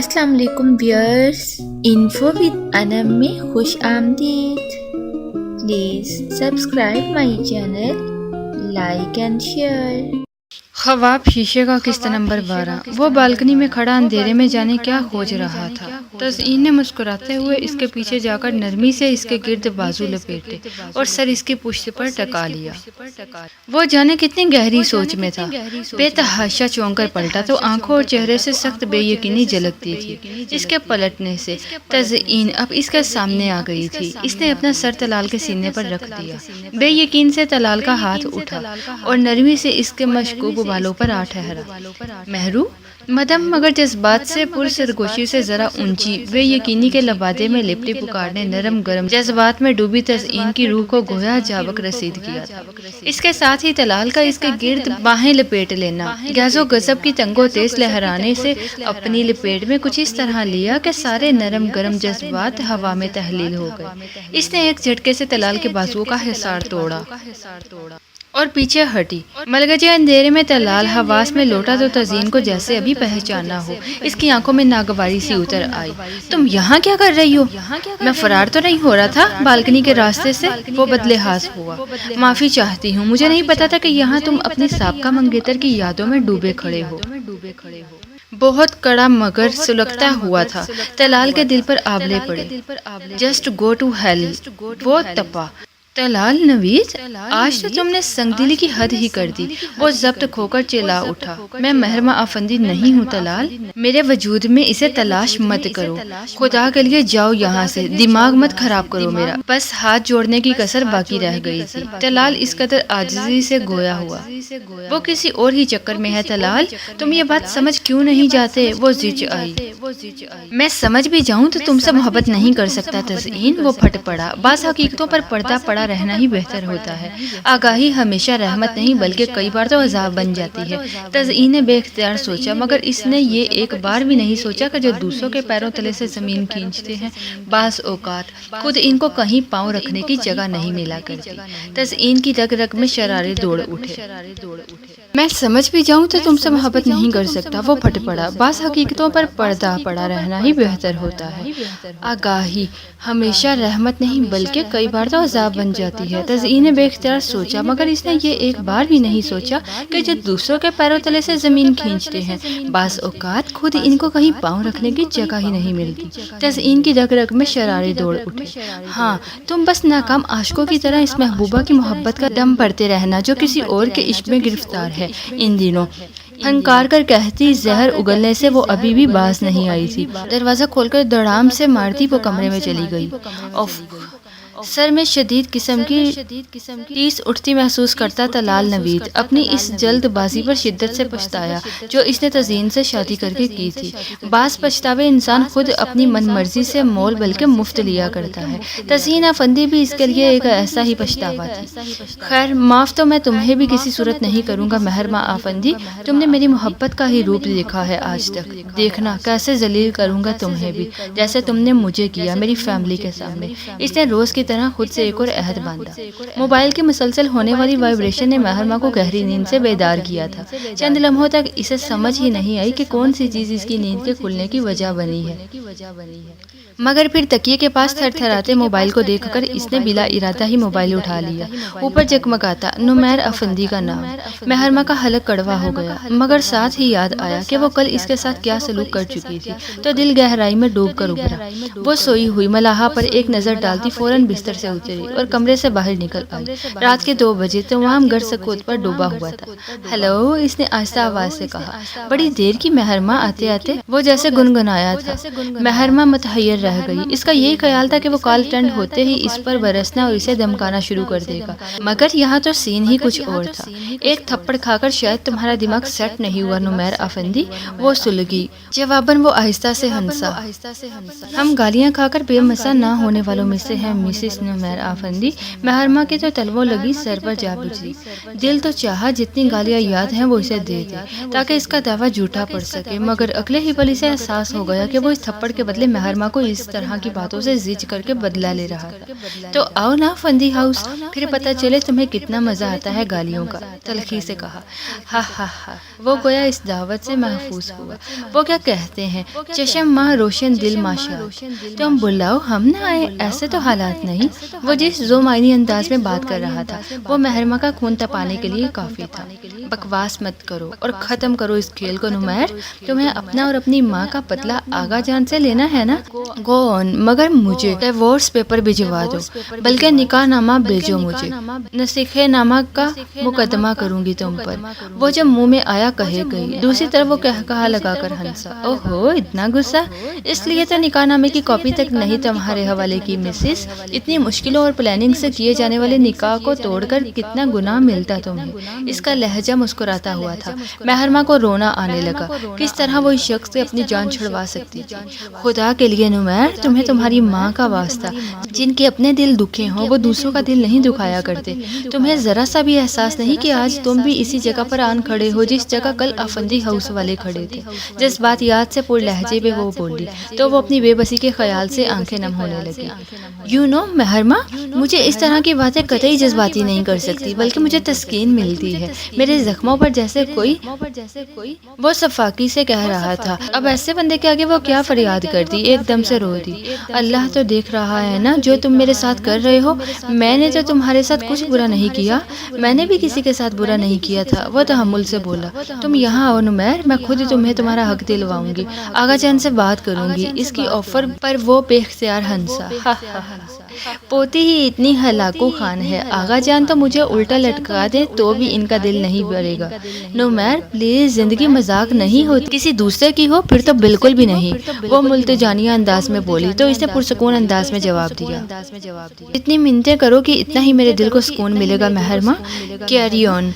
السلام علیکم wears, info with انم میں خوش آمدید۔ Please subscribe my channel, like and share. خواب شیشے کا قسط نمبر 12۔ وہ بالکنی میں کھڑا اندھیرے میں جانے کیا کھوج رہا تھا۔ تزئین نے مسکراتے ہوئے اس کے پیچھے جا کر نرمی سے اس کے گرد بازو لپیٹے اور سر اس کی پشت پر ٹکا لیا۔ وہ جانے کتنی گہری سوچ میں تھا۔ بے تحاشا چونک کر پلٹا تو آنکھوں اور چہرے سے سخت بے یقینی جھلکتی تھی۔ اس کے پلٹنے سے تزئین اب اس کے سامنے آ گئی تھی۔ اس نے اپنا سر طلال کے سینے پر رکھ دیا۔ بے یقین سے طلال کا ہاتھ اٹھا اور نرمی سے اس کے مشکوک بالوں پر آ ٹھہرا۔ مہرو مدم مگر جذبات سے پر سرگوشی سے ذرا اونچی بے یقینی کے لبادے میں لپٹی پکارنے نرم گرم جذبات میں ڈوبی تزئین کی روح کو گویا جابک رسید کیا تھا۔ اس کے ساتھ ہی طلال کا اس کے گرد باہیں لپیٹ لینا، غیظ و غضب کی تنگ و تیز لہرانے سے اپنی لپیٹ میں کچھ اس طرح لیا کہ سارے نرم گرم جذبات ہوا میں تحلیل ہو گئے۔ اس نے ایک جھٹکے سے طلال کے بازوؤں کا حصار توڑا اور پیچھے ہٹی۔ ملگجے اندھیرے میں طلال حواس میں لوٹا تو تزئین کو جیسے ابھی پہچانا ہو۔ اس کی آنکھوں میں ناگواری سی اتر آئی۔ تم یہاں کیا کر رہی ہو؟ میں فرار تو نہیں ہو رہا تھا بالکنی کے راستے سے؟ وہ بدلحاظ ہوا۔ معافی چاہتی ہوں، مجھے نہیں پتا تھا کہ یہاں تم اپنی سابقہ منگیتر کی یادوں میں ڈوبے کھڑے ہو۔ بہت کڑا مگر سلگتا ہوا تھا۔ طلال کے دل پر آبلے پڑے۔ جسٹ گو ٹو ہیل، وہ تپا۔ طلال نوید، آج تو تم نے سنگ دلی کی حد ہی کر دی۔ وہ ضبط کھو کر چلا اٹھا۔ میں مہرمہ افندی نہیں ہوں طلال، میرے وجود میں اسے تلاش مت کرو، خدا کے لیے جاؤ یہاں سے، دماغ مت خراب کرو میرا۔ بس ہاتھ جوڑنے کی کسر باقی رہ گئی تھی۔ طلال اس قدر عاجزی سے گویا ہوا۔ وہ کسی اور ہی چکر میں ہے طلال، تم یہ بات سمجھ کیوں نہیں جاتے؟ وہ زچ آئی۔ میں سمجھ بھی جاؤں تو تم سے محبت نہیں کر سکتا تزئین، وہ پھٹ پڑا۔ بعض حقیقتوں پر پردہ پڑا رہنا ہی بہتر ہوتا ہے۔ آگاہی ہمیشہ رحمت نہیں بلکہ کئی بار تو عذاب بن جاتی ہے۔ تزئین نے بے اختیار سوچا، مگر اس نے یہ ایک بار بھی نہیں سوچا کہ جو دوسروں کے پیروں تلے سے زمین کھینچتے ہیں بعض اوقات خود ان کو کہیں پاؤں رکھنے کی جگہ نہیں ملا کرتی۔ تزئین کی رگ رگ میں شرارے دوڑ اٹھے۔ میں سمجھ بھی جاؤں تو تم سے محبت نہیں کر سکتا، وہ پھٹ پڑا۔ بعض حقیقتوں پر پردہ پڑا رہنا ہی بہتر ہوتا ہے۔ آگاہی ہمیشہ رحمت نہیں بلکہ کئی بار تو عذاب بن جاتی ہے۔ تزئین نے بے اختیار سوچا، مگر اس نے یہ ایک بار بھی نہیں سوچا کہ جو دوسروں کے پیروں تلے سے زمین کھینچتے ہیں بعض اوقات خود ان کو کہیں پاؤں رکھنے کی جگہ ہی نہیں ملتی۔ تزئین کی رگ رگ میں شرارے دوڑ اٹھے۔ ہاں، تم بس ناکام عاشقوں کی طرح اس محبوبہ کی محبت کا دم بھرتے رہنا جو کسی اور کے عشق میں گرفتار ہے ان دنوں، پھنکار کر کہتی۔ زہر اگلنے سے وہ ابھی بھی باز نہیں آئی تھی۔ دروازہ کھول کر دڑام سے مارتی وہ کمرے میں چلی گئی۔ سر میں شدید قسم کی ٹیس اٹھتی محسوس کرتا طلال نوید اپنی اس جلد بازی پر شدت سے پچھتایا جو اس نے تزئین سے شادی کر کے کی تھی۔ بعض پچھتاوے انسان خود اپنی من مرضی سے مول بلکہ مفت لیا کرتا ہے۔ تزئین افندی بھی اس کے لیے ایک ایسا ہی پچھتاوا تھی۔ خیر، معاف تو میں تمہیں بھی کسی صورت نہیں کروں گا مہرمہ افندی، تم نے میری محبت کا ہی روپ دیکھا ہے آج تک، دیکھنا کیسے ذلیل کروں گا تمہیں بھی جیسے تم نے مجھے کیا میری فیملی کے سامنے۔ اس نے روز کی طرح خود سے ایک اور عہد باندھا۔ موبائل کی مسلسل ہونے والی وائبریشن نے مہرمہ کو گہری نیند سے بیدار کیا تھا۔ چند لمحوں تک اسے سمجھ ہی نہیں آئی کہ کون سی چیز اس کی نیند کے کھلنے کی وجہ بنی ہے، مگر پھر تکیے کے پاس تھر تھراتے موبائل کو دیکھ کر اس نے بلا ارادہ ہی موبائل اٹھا لیا۔ اوپر جگمگاتا نمیر افندی کا نام۔ مہرمہ کا حلق کڑوا ہو گیا، مگر ساتھ ہی یاد آیا کہ وہ کل اس کے ساتھ کیا سلوک کر چکی تھی تو دل گہرائی میں ڈوب کر ابھرا۔ وہ سوئی ہوئی ملاحہ پر ایک نظر ڈالتی فوراً بستر سے اتری اور کمرے سے باہر نکل آئی۔ رات کے 2 بجے تمام گھر سکوت پر ڈوبا ہوا تھا۔ ہیلو، اس نے آہستہ آواز سے کہا۔ بڑی دیر کی مہرمہ، آتے آتے وہ جیسے گنگنایا تھا۔ مہرمہ متحیر رہ گئی۔ اس کا یہی خیال تھا کہ وہ کال ٹینڈ ہوتے ہی اس پر برسنا اور اسے دمکانا شروع کر دے گا، مگر یہاں تو سین ہی کچھ اور تھا۔ ایک تھپڑ کھا کر شاید تمہارا دماغ سیٹ نہیں ہوا نمیر افندی، وہ سلگی۔ جواباً وہ آہستہ سے ہنسا۔ ہم گالیاں کھا کر بے مزہ نہ ہونے والوں میں سے ہیں مسز مس نمیر آفندی، محرمہ کے تو تلووں لگی سر پر جا بجھی۔ دل تو چاہا جتنی گالیاں یاد ہیں وہ اسے دے دے تاکہ اس کا دعویٰ جھوٹا پڑ سکے، مگر اگلے ہی پل اسے احساس ہو گیا کہ وہ اس تھپڑ کے بدلے محرمہ کو اس طرح کی باتوں سے زج کر کے بدلہ لے رہا تھا۔ تو آؤ نا فندی ہاؤس، پھر پتہ چلے تمہیں کتنا مزہ آتا ہے گالیوں کا، تلخی سے کہا۔ ہا ہا ہا، وہ گویا اس دعوت سے محفوظ ہوا۔ وہ کیا کہتے ہیں، چشم ماہ روشن دل ماشاء، تم بلاؤ ہم نہ آئے، ایسے تو حالات نہیں۔ وہ جس ذومعنی انداز میں بات کر رہا تھا وہ محرمہ کا خون تپانے کے لیے کافی تھا۔ بکواس مت کرو اور ختم کرو اس کھیل کو نمیر، تمہیں اپنا اور اپنی ماں کا بدلہ آغا جان سے لینا ہے نا؟ گو آن، مگر مجھے ڈیورس پیپر بھجوا دو، بلکہ نکاح نامہ بھیجو مجھے، نسخے نامہ کا مقدمہ کروں گی تم پر۔ وہ جب منہ میں آیا کہے گئی، دوسری طرف وہ کہا لگا کر ہنسا۔ اوہو، اتنا غصہ؟ اس لیے تو نکاح نامے کی کاپی تک نہیں تمہارے حوالے کی مسز۔ اتنی مشکلوں اور پلاننگ سے کیے جانے والے نکاح کو توڑ کر کتنا گناہ ملتا تمہیں۔ اس کا لہجہ مسکراتا ہوا تھا۔ محرمہ کو رونا آنے لگا، کس طرح وہ اس شخص سے اپنی جان چھڑوا سکتی تھی۔ خدا کے لیے نمیر، تمہیں تمہاری ماں کا واسطہ، جن کے اپنے دل دکھے ہوں وہ دوسروں کا دل نہیں دکھایا کرتے۔ تمہیں ذرا سا بھی احساس نہیں کہ آج تم بھی اسی جگہ پر آن کھڑے ہو جس جگہ کل افندی ہاؤس والے کھڑے تھے؟ جس بات یاد سے پر لہجے میں وہ بولی تو وہ اپنی بے بسی کے خیال سے آنکھیں نم ہونے لگی۔ یو نو محرمہ، مجھے اس طرح کی باتیں قطعی جذباتی نہیں کر سکتی، بلکہ مجھے تسکین ملتی ہے میرے زخموں پر جیسے کوئی۔ وہ صفاقی سے کہہ رہا تھا۔ اب ایسے بندے کے آگے وہ کیا فریاد کر دی، ایک دم سے رو دی۔ اللہ تو دیکھ رہا ہے نا جو تم میرے ساتھ کر رہے ہو، میں نے تو تمہارے ساتھ کچھ برا نہیں کیا، میں نے بھی کسی کے ساتھ برا نہیں کیا تھا۔ وہ تحمل سے بولا، تم یہاں آؤ نمیر، میں خود تمہیں تمہارا حق دلواؤں گی، آغا جان سے بات کروں گی۔ اس کی آفر پر وہ بے اختیار ہنسا۔ پوتی ہی اتنی ہلاکو خان ہے، آغا جان تو مجھے الٹا لٹکا دے تو بھی ان کا دل نہیں بھرے گا۔ نمیر پلیز، زندگی مذاق نہیں ہوتی، کسی دوسرے کی ہو پھر تو بالکل بھی نہیں، وہ ملتجانیہ انداز میں بولی تو اس نے پرسکون انداز میں جواب دیا۔ اتنی منتیں کرو کہ اتنا ہی میرے دل کو سکون ملے گا محرمہ، کیری آن۔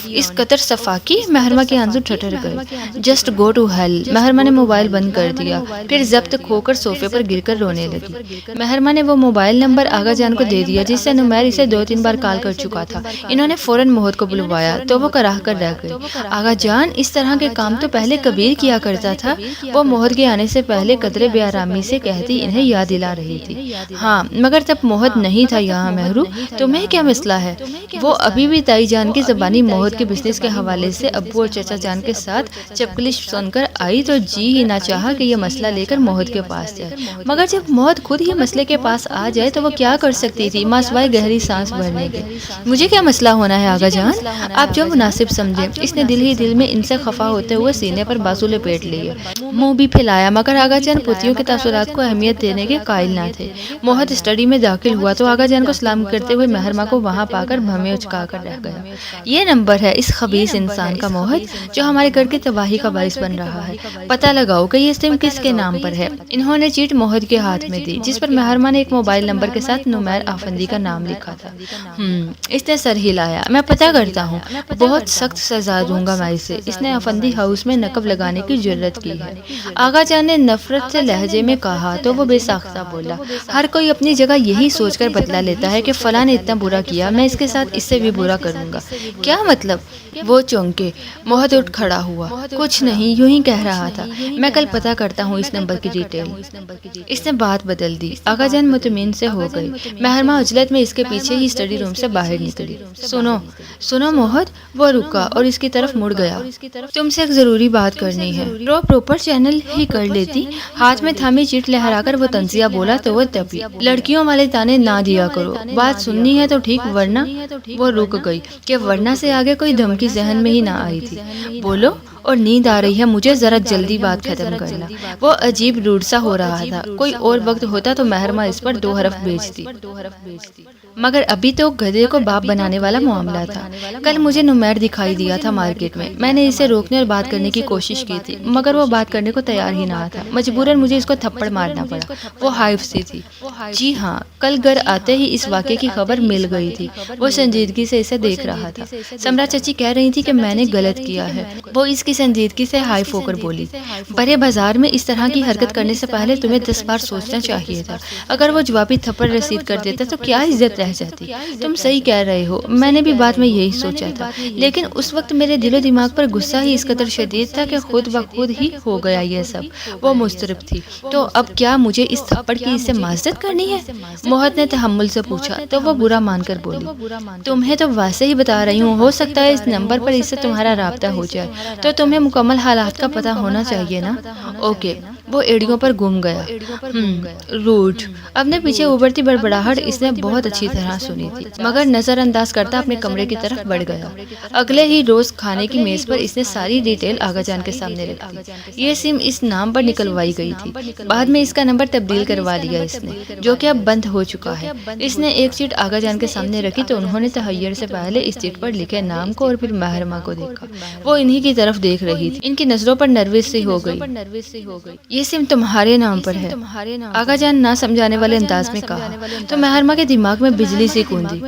اس قطر صفاقی، محرمہ کے آنسو ٹھٹر گئے۔ جسٹ گو ٹو ہیل، محرمہ نے موبائل بند کر دیا، پھر ضبط کھو کر صوفے پر گر کر رونے لگی۔ محرمہ نے وہ موبائل نمبر آغا جان کو دے دیا جس سے نمیر اسے 2-3 بار کال کر چکا تھا۔ انہوں نے فوراً موہت کو بلوایا تو وہ کراہ کر رہ گئی۔ آغا جان، اس طرح کے کام تو پہلے کبیر کیا کرتا تھا، وہ موہت کے آنے سے پہلے قدرے بے آرامی سے کہتی انہیں یاد دلا رہی تھی۔ ہاں، مگر تب موہت نہیں تھا یہاں مہرو، تمہیں کیا مسئلہ ہے؟ وہ ابھی بھی تائی جان کی زبانی موہت کے بزنس کے حوالے سے ابو اور چچا جان کے ساتھ چپکلش سن کر آئی تو جی ہی نہ چاہا کہ یہ مسئلہ لے کر موہت کے پاس جائے، مگر جب موہت خود ہی مسئلے کے پاس آ جائے تو وہ کیا کر سکتی تھی ماں سوائے گہری سانس بھرنے کے۔ مجھے کیا مسئلہ ہونا ہے آغا جان، آپ جو مناسب سمجھیں۔ اس نے دل ہی دل میں ان سے خفا ہوتے ہوئے سینے پر بازو لپیٹ لیے، منہ بھی پھیلایا، مگر آغا جان پوتیوں کے تاثرات کو اہمیت دینے کے قائل نہ تھے۔ موہت اسٹڈی میں داخل ہوا تو آغا جان کو سلام کرتے ہوئے محرمہ کو وہاں پا کر بھویں اچکا کر رہ گیا۔ یہ نمبر ہے اس خبیث انسان کا موہت جو ہمارے گھر کی تباہی کا باعث بن رہا ہے، پتہ لگاؤ کہ یہ سم کس کے نام پر ہے۔ انہوں نے چیٹ موہت کے ہاتھ میں دی جس پر محرمہ نے ایک موبائل نمبر کے ساتھ نمیر آفندی کا نام لکھا تھا۔ اس نے سر ہلایا، میں پتہ کرتا ہوں، بہت سخت سزا دوں گا میں اسے۔ اس نے آفندی ہاؤس میں نقب لگانے کی جرت کی ہے، آغا جان نے نفرت سے لہجے میں کہا تو وہ بے ساختہ بولا۔ ہر کوئی اپنی جگہ یہی سوچ کر بدلہ لیتا ہے کہ فلاں نے اتنا برا کیا، میں اس کے ساتھ اس سے بھی برا کروں گا۔ کیا مطلب؟ وہ چونکے۔ موہت اٹھ کھڑا ہوا۔ کچھ نہیں، یوں ہی کہہ رہا تھا، میں کل پتہ کرتا ہوں اس نمبر کی ڈیٹیل۔ اس نے بات بدل دی۔ آغا جان مطمئن سے ہو گئے۔ محرمہ عجلت میں اس کے پیچھے ہی اسٹڈی روم سے باہر نکلی۔ سنو موہت، وہ رکا اور اس کی طرف مڑ گیا، تم سے ایک ضروری بات کرنی ہے۔ رو پروپر چینل ہی کر لیتی، ہاتھ میں تھامی چیٹ لہرا کر وہ تنزیہ بولا تو وہ تبھی، لڑکیوں والے تانے نہ دیا کرو، بات سننی ہے تو ٹھیک، ورنہ۔ وہ رک گئی کہ ورنہ سے آگے کوئی دھمکی ذہن میں ہی نہ آئی تھی۔ بولو، اور نیند آ رہی ہے مجھے، ذرا جلدی بات ختم کرنا۔ وہ عجیب روڈ سا ہو رہا تھا، کوئی اور وقت ہوتا تو محرمہ اس پر 2 حرف بھیجتی، مگر ابھی تو گدھے کو باپ بنانے والا معاملہ تھا۔ کل مجھے نمیر دکھائی دیا تھا مارکیٹ میں نے اسے روکنے اور بات کرنے کی کوشش کی تھی، مگر وہ بات کرنے کو تیار ہی نہ تھا، مجبوراً مجھے اس کو تھپڑ مارنا پڑا۔ وہ ہائف سی تھی۔ جی ہاں، کل گھر آتے ہی اس واقعے کی خبر مل گئی تھی۔ وہ سنجیدگی سے اسے دیکھ رہا تھا۔ سمرا چچی کہہ رہی تھی کہ میں نے غلط کیا ہے، وہ اس کی سنجیدگی سے ہائی فو کر بولی، بڑے بازار میں اس طرح کی حرکت کرنے سے پہلے تمہیں 10 بار سوچنا چاہیے تھا۔ اگر وہ جوابی تھپڑ رسید کر دیتا تو کیا عزت رہ جاتی۔ تم صحیح کہہ رہے ہو، میں نے بھی بعد میں یہی سوچا تھا، لیکن اس وقت میرے دل و دماغ پر غصہ ہی اس قدر شدید تھا کہ خود بخود ہی ہو گیا یہ سب۔ وہ مضطرب تھی۔ تو اب کیا مجھے اس تھپڑ کی اس سے معذرت کرنی ہے؟ موہت نے تحمل سے پوچھا تو وہ برا مان کر بولی، تمہیں تو ویسے ہی بتا رہی ہوں، ہو سکتا ہے اس نمبر پر اس سے تمہارا رابطہ ہو جائے، تو تمہیں مکمل حالات کا پتہ ہونا چاہیے نا۔ اوکے۔ وہ ایڑیوں پر گم گیا۔ روٹ۔ اپنے پیچھے ابھرتی بڑبڑاہٹ اس نے بہت اچھی طرح سنی تھی، مگر نظر انداز کرتا اپنے کمرے کی طرف بڑھ گیا۔ اگلے ہی روز کھانے کی میز پر اس نے ساری ڈیٹیل آغا جان کے سامنے رکھ دی۔ یہ سم اس نام پر نکلوائی گئی تھی، بعد میں اس کا نمبر تبدیل کروا لیا اس نے، جو کہ اب بند ہو چکا ہے۔ اس نے ایک چیٹ آغا جان کے سامنے رکھی تو انہوں نے تحیر سے پہلے اس چیٹ پر لکھے نام کو اور پھر محرمہ کو دیکھا۔ وہ انہی کی طرف دیکھ رہی تھی۔ ان کی نظروں پر نروس سی ہو گئی۔ یہ سم تمہارے نام پر ہے، آغا جان نہ سمجھانے والے انداز میں کہا، تو محرمہ کے دماغ میں بجلی سی گوندی۔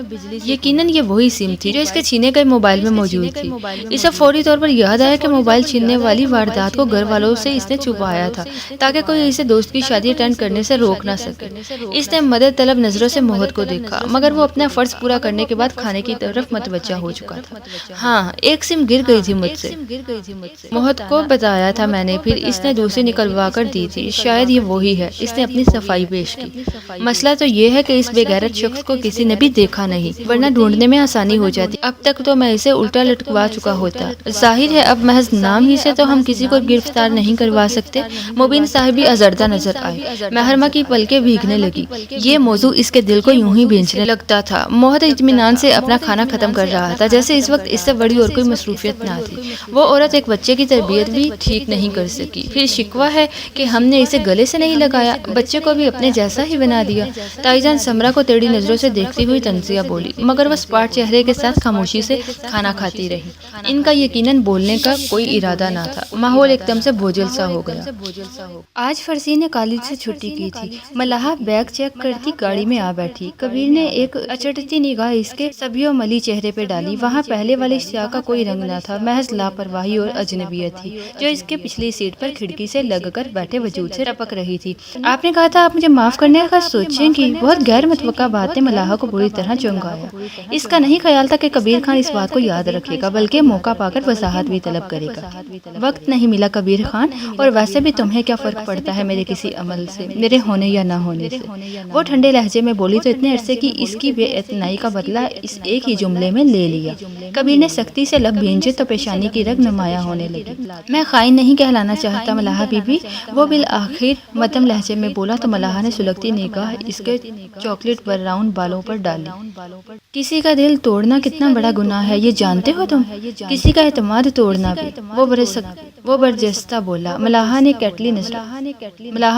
یقیناً یہ وہی سم تھی جو اس کے چھینے گئے موبائل میں موجود تھی۔ اسے فوری طور پر یاد آیا کہ موبائل چھیننے والی واردات کو گھر والوں سے اس نے چھپایا تھا تاکہ کوئی اسے دوست کی شادی اٹینڈ کرنے سے روک نہ سکے۔ اس نے مدد طلب نظروں سے موہت کو دیکھا، مگر وہ اپنا فرض پورا کرنے کے بعد کھانے کی طرف متوجہ ہو چکا تھا۔ ہاں، ایک سم گر گئی تھی مجھ سے، موہت کو بتایا تھا میں نے، پھر اس نے دوسری نکلوا کر دی تھی، شاید یہ وہی ہے۔ اس نے اپنی صفائی پیش کی۔ مسئلہ تو یہ ہے کہ اس بے غیرت شخص کو کسی نے بھی دیکھا نہیں، ورنہ ڈھونڈنے میں آسانی ہو جاتی۔ اب تک تو میں اسے الٹا لٹکوا چکا ہوتا۔ ظاہر ہے اب محض نام ہی سے تو ہم کسی کو گرفتار نہیں کروا سکتے۔ مبین صاحب بھی آزردہ نظر آئے۔ محرمہ کی پلکیں بھیگنے لگی۔ یہ موضوع اس کے دل کو یوں ہی بھینچنے لگتا تھا۔ موہت اطمینان سے اپنا کھانا ختم کر رہا تھا، جیسے اس وقت اس سے بڑی اور کوئی مصروفیت نہ تھی۔ وہ عورت ایک بچے کی تربیت بھی ٹھیک نہیں کر سکی، پھر شکوہ ہے کہ ہم نے اسے گلے سے نہیں لگایا، بچے کو بھی اپنے جیسا ہی بنا دیا۔ تائی جان سمرا کو ٹیڑھی نظروں سے دیکھتی ہوئی تنزیہ بولی، مگر وہ سپاٹ چہرے کے ساتھ خاموشی سے کھانا کھاتی رہی۔ ان کا یقیناً بولنے کا کوئی ارادہ نہ تھا۔ ماحول ایک دم سے بوجھل سا ہو گیا۔ آج فرسی نے کالج سے چھٹی کی تھی۔ ملاحہ بیگ چیک کرتی گاڑی میں آ بیٹھی۔ کبیر نے ایک اچٹتی نگاہ اس کے سبیو ملی چہرے پہ ڈالی۔ وہاں پہلے والے اشتیاق کا کوئی رنگ نہ تھا، محض لاپرواہی اور اجنبیت تھی جو اس کے پچھلی سیٹ پر کھڑکی سے لگ کر بیٹھے وجود سے ٹپک رہی تھی۔ آپ نے کہا تھا آپ مجھے معاف کرنے کا سوچیں گی۔ بہت غیر متوقع بات نے ملاحہ کو بری طرح چونکایا۔ اس کا نہیں خیال تھا کہ کبیر خان اس بات کو یاد رکھے گا، بلکہ موقع پا کر وضاحت بھی طلب کرے گا۔ وقت نہیں ملا کبیر خان، اور ویسے بھی تمہیں کیا فرق پڑتا ہے میرے کسی عمل سے، میرے ہونے یا نہ ہونے سے؟ وہ ٹھنڈے لہجے میں بولی تو اتنے عرصے کی اس کی بے اعتنائی کا بدلہ اس ایک ہی جملے میں لے لیا۔ کبیر نے سختی سے لب بھینجے تو پیشانی کی رگ نمایاں ہونے لگی۔ میں خائن نہیں کہلانا چاہتا ملاحہ بی بی، وہ بالآخر مدھم لہجے میں بولا تو ملاحہ نے سلگتی نگاہ اس کے چاکلیٹ براؤن بالوں پر ڈالی۔ کسی کا دل توڑنا کتنا بڑا گناہ ہے یہ جانتے ہو تم؟ کسی کا اعتماد توڑنا بھی۔ وہ برجستہ بولا۔ ملاحہ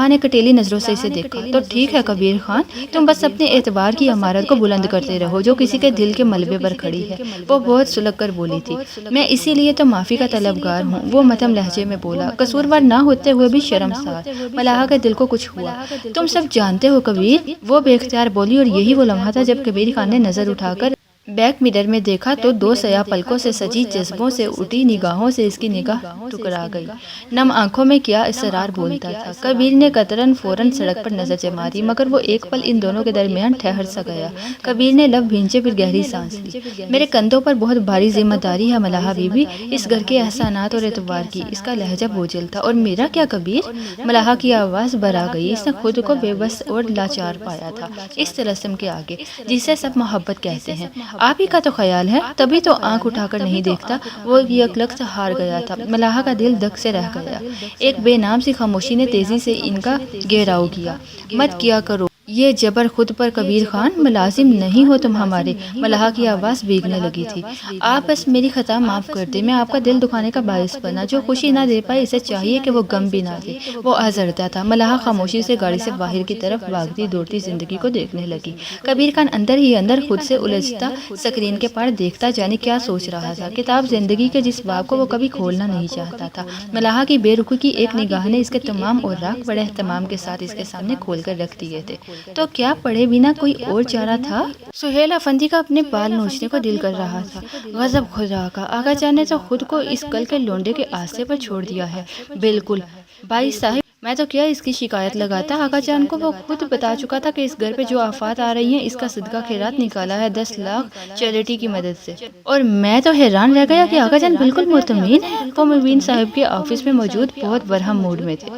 نے کٹیلی نظروں سے اسے دیکھا۔ تو ٹھیک ہے کبیر خان، تم بس اپنے اعتبار کی عمارت کو بلند کرتے رہو جو کسی کے دل کے ملبے پر کھڑی ہے۔ وہ بہت سلگ کر بولی تھی۔ میں اسی لیے تو معافی کا طلبگار ہوں، وہ مدھم لہجے میں بولا، قصوروار نہ ہوتے ہوئے بھی شرمسار۔ ملاحہ کے دل کو کچھ ہوا۔ تم سب جانتے ہو کبیر، وہ بے اختیار بولی، اور یہی وہ لمحہ تھا جب کبیر خان نے نظر اٹھا کر بیک میرر میں دیکھا تو دو سیاہ پلکوں سے سجی جذبوں سے اٹھی نگاہوں سے اس کی نگاہ ٹکرا گئی۔ نم آنکھوں میں کیا اسرار بولتا تھا۔ کبیر نے قطراً فوراً سڑک پر نظر جما دی، مگر وہ ایک پل ان دونوں کے درمیان ٹھہر سا گیا۔ کبیر نے لب بھینچے پھر گہری سانس لی۔ میرے کندھوں پر بہت بھاری ذمہ داری ہے ملاحہ بی بی، اس گھر کے احسانات اور اعتبار کی۔ اس کا لہجہ بوجھل تھا۔ اور میرا کیا کبیر؟ ملاحہ کی آواز بھرا گئی۔ اس نے خود کو بے بس اور لاچار پایا تھا اس طلسم کے آگے جسے سب محبت کہتے ہیں۔ آپ ہی کا تو خیال ہے، تبھی تو آنکھ اٹھا کر نہیں دیکھتا۔ وہ یکلخت ہار گیا تھا۔ ملاحہ کا دل دھک سے رہ گیا۔ ایک بے نام سی خاموشی نے تیزی سے ان کا گھیراؤ کیا۔ مت کیا کرو یہ جبر خود پر کبیر خان، ملازم نہیں ہو تم ہمارے۔ ملاحہ کی آواز بھیگنے لگی تھی۔ آپ بس میری خطا معاف کر دیں، میں آپ کا دل دکھانے کا باعث بنا۔ جو خوشی نہ دے پائے اسے چاہیے کہ وہ غم بھی نہ دے۔ وہ آزردہ تھا۔ ملاحہ خاموشی سے گاڑی سے باہر کی طرف بھاگتی دوڑتی زندگی کو دیکھنے لگی۔ کبیر خان اندر ہی اندر خود سے الجھتا اسکرین کے پار دیکھتا جانے کیا سوچ رہا تھا۔ کتاب زندگی کے جس باب کو وہ کبھی کھولنا نہیں چاہتا تھا، ملاحہ کی بے رخی کی ایک نگاہ نے اس کے تمام اوراق بڑے اہتمام کے ساتھ اس کے سامنے کھول کر رکھ دیے تھے۔ تو کیا پڑھے بنا کوئی اور چارہ تھا؟ سہیل افندی کا اپنے بال نوچنے کو دل کر رہا تھا۔ غضب خدا کا، آغا جان نے تو خود کو اس کل کے لونڈے کے آسے پر چھوڑ دیا ہے۔ بالکل بھائی صاحب، میں تو کیا اس کی شکایت لگاتا، آغا جان کو وہ خود بتا چکا تھا کہ اس گھر پہ جو آفات آ رہی ہیں اس کا صدقہ خیرات نکالا ہے 10 لاکھ چیریٹی کی مدد سے۔ اور میں تو حیران رہ گیا کہ آغا جان بالکل مطمئن ہے۔ وہ مبین صاحب کے آفس میں موجود بہت برہم موڈ میں تھے۔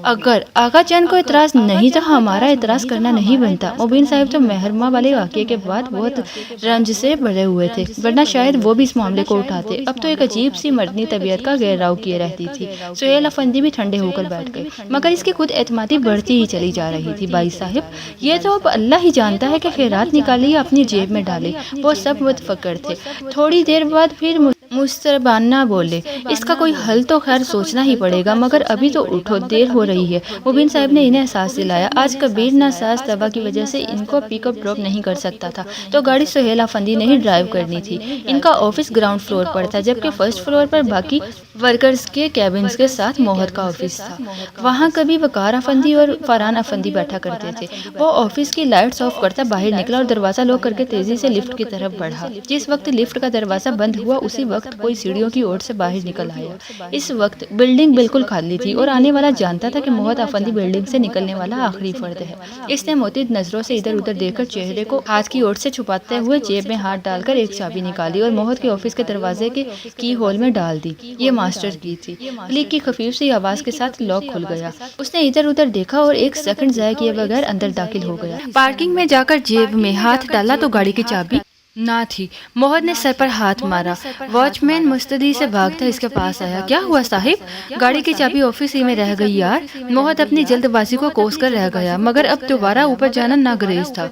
اگر آغا جان کو اعتراض نہیں تو ہمارا اعتراض کرنا نہیں بنتا۔ مبین صاحب تو مہرمہ والے واقعے کے بعد بہت رنج سے بھرے ہوئے تھے، ورنہ شاید وہ بھی اس معاملے کو اٹھاتے۔ اب تو ایک عجیب سی مردنی طبیعت کا گہراؤ کیے رہتی تھی۔ سہیل افندی بھی ٹھنڈے ہو کر بیٹھ گئے، مگر اس کی خود اعتمادی بڑھتی ہی چلی جا رہی تھی۔ بھائی صاحب، یہ تو اب اللہ ہی جانتا ہے کہ خیرات نکالے یا اپنی جیب میں ڈالے۔ وہ سب متفکر تھے۔ تھوڑی دیر بعد پھر مستربانہ بولے، اس کا کوئی حل تو خیر سوچنا ہی پڑے گا، مگر ابھی تو اٹھو، دیر ہو رہی ہے۔ مبین صاحب نے انہیں احساس دلایا آج کبیر ناساز دوا کی وجہ سے ان کو پک اپ ڈراپ نہیں کر سکتا تھا، تو گاڑی سہیل افندی نے ہی ڈرائیو کرنی تھی۔ ان کا آفس گراؤنڈ فلور پر تھا، جبکہ فرسٹ فلور پر باقی ورکرز کے کیبنز کے ساتھ موہت کا آفس تھا۔ وہاں کبھی وقار افندی اور فرحان افندی بیٹھا کرتے تھے۔ وہ آفس کی لائٹس آف کرتا باہر نکلا اور دروازہ لاک کر کے تیزی سے لفٹ کی طرف بڑھا۔ جس وقت لفٹ کا دروازہ بند ہوا اسی وقت کوئی سیڑھیوں کی اوٹ سے باہر نکل آیا۔ اس وقت بلڈنگ بالکل خالی تھی اور آنے والا جانتا تھا کہ موہت افندی بلڈنگ سے نکلنے والا آخری فرد ہے۔ اس نے موتد نظروں سے ادھر ادھر دیکھ کر چہرے کو ہاتھ کی اوٹ سے چھپاتے ہوئے جیب میں ہاتھ ڈال کر ایک چابی نکالی اور موہت کے آفس کے دروازے کے کی ہول میں ڈال دی۔ یہ ماسٹر کی تھی۔ کلک کی خفیف سی آواز کے ساتھ لاک کھل گیا۔ اس نے ادھر ادھر دیکھا اور ایک سیکنڈ ضائع کیے بغیر اندر داخل ہو گیا۔ پارکنگ میں جا کر جیب میں ہاتھ ڈالا تو گاڑی کی چابی نہ تھی۔ موہت نے سر پر ہاتھ مارا۔ واچ مین مستعدی سے بھاگتا اس کے پاس آیا۔ کیا ہوا صاحب؟ گاڑی کی چابی آفس ہی میں رہ گئی یار۔ موہت اپنی جلد بازی کو کوس کر رہ گیا، مگر اب دوبارہ اوپر جانا ناگزیر تھا۔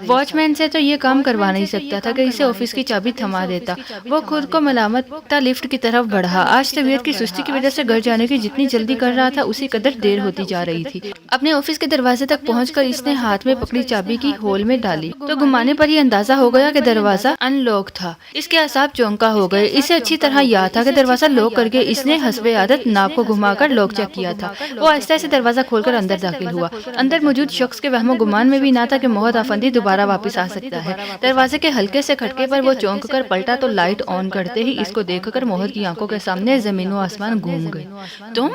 واچ مین سے تو یہ کام کروا نہیں سکتا تھا کہ اسے آفس کی چابی تھما دیتا۔ وہ خود کو ملامتتا لفٹ کی طرف بڑھا۔ آج طبیعت کی سستی کی وجہ سے گھر جانے کی جتنی جلدی کر رہا تھا اسی قدر دیر ہوتی جا رہی تھی۔ اپنے آفس کے دروازے تک پہنچ کر اس نے ہاتھ میں پکڑی چابی کی ہول میں ڈالی تو گمانے پر ہی اندازہ ہو گیا کہ دروازہ ان لاک تھا۔ اس کے اعصاب چونکا ہو گئے۔ اسے اچھی طرح یاد تھا کہ دروازہ لاک کر کے اس نے حسب عادت ناپ کو گھما کر لاک چیک کیا تھا۔ وہ آہستہ سے دروازہ کھول کر اندر داخل ہوا۔ اندر موجود شخص کے وہم و گمان میں بھی نہ تھا کہ موہت افندی دوبارہ واپس آ سکتا ہے۔ دروازے کے ہلکے سے کھٹکے پر وہ چونک کر پلٹا تو لائٹ آن کرتے ہی اس کو دیکھ کر موہت کی آنکھوں کے سامنے زمین و آسمان گھوم گئے۔ تم؟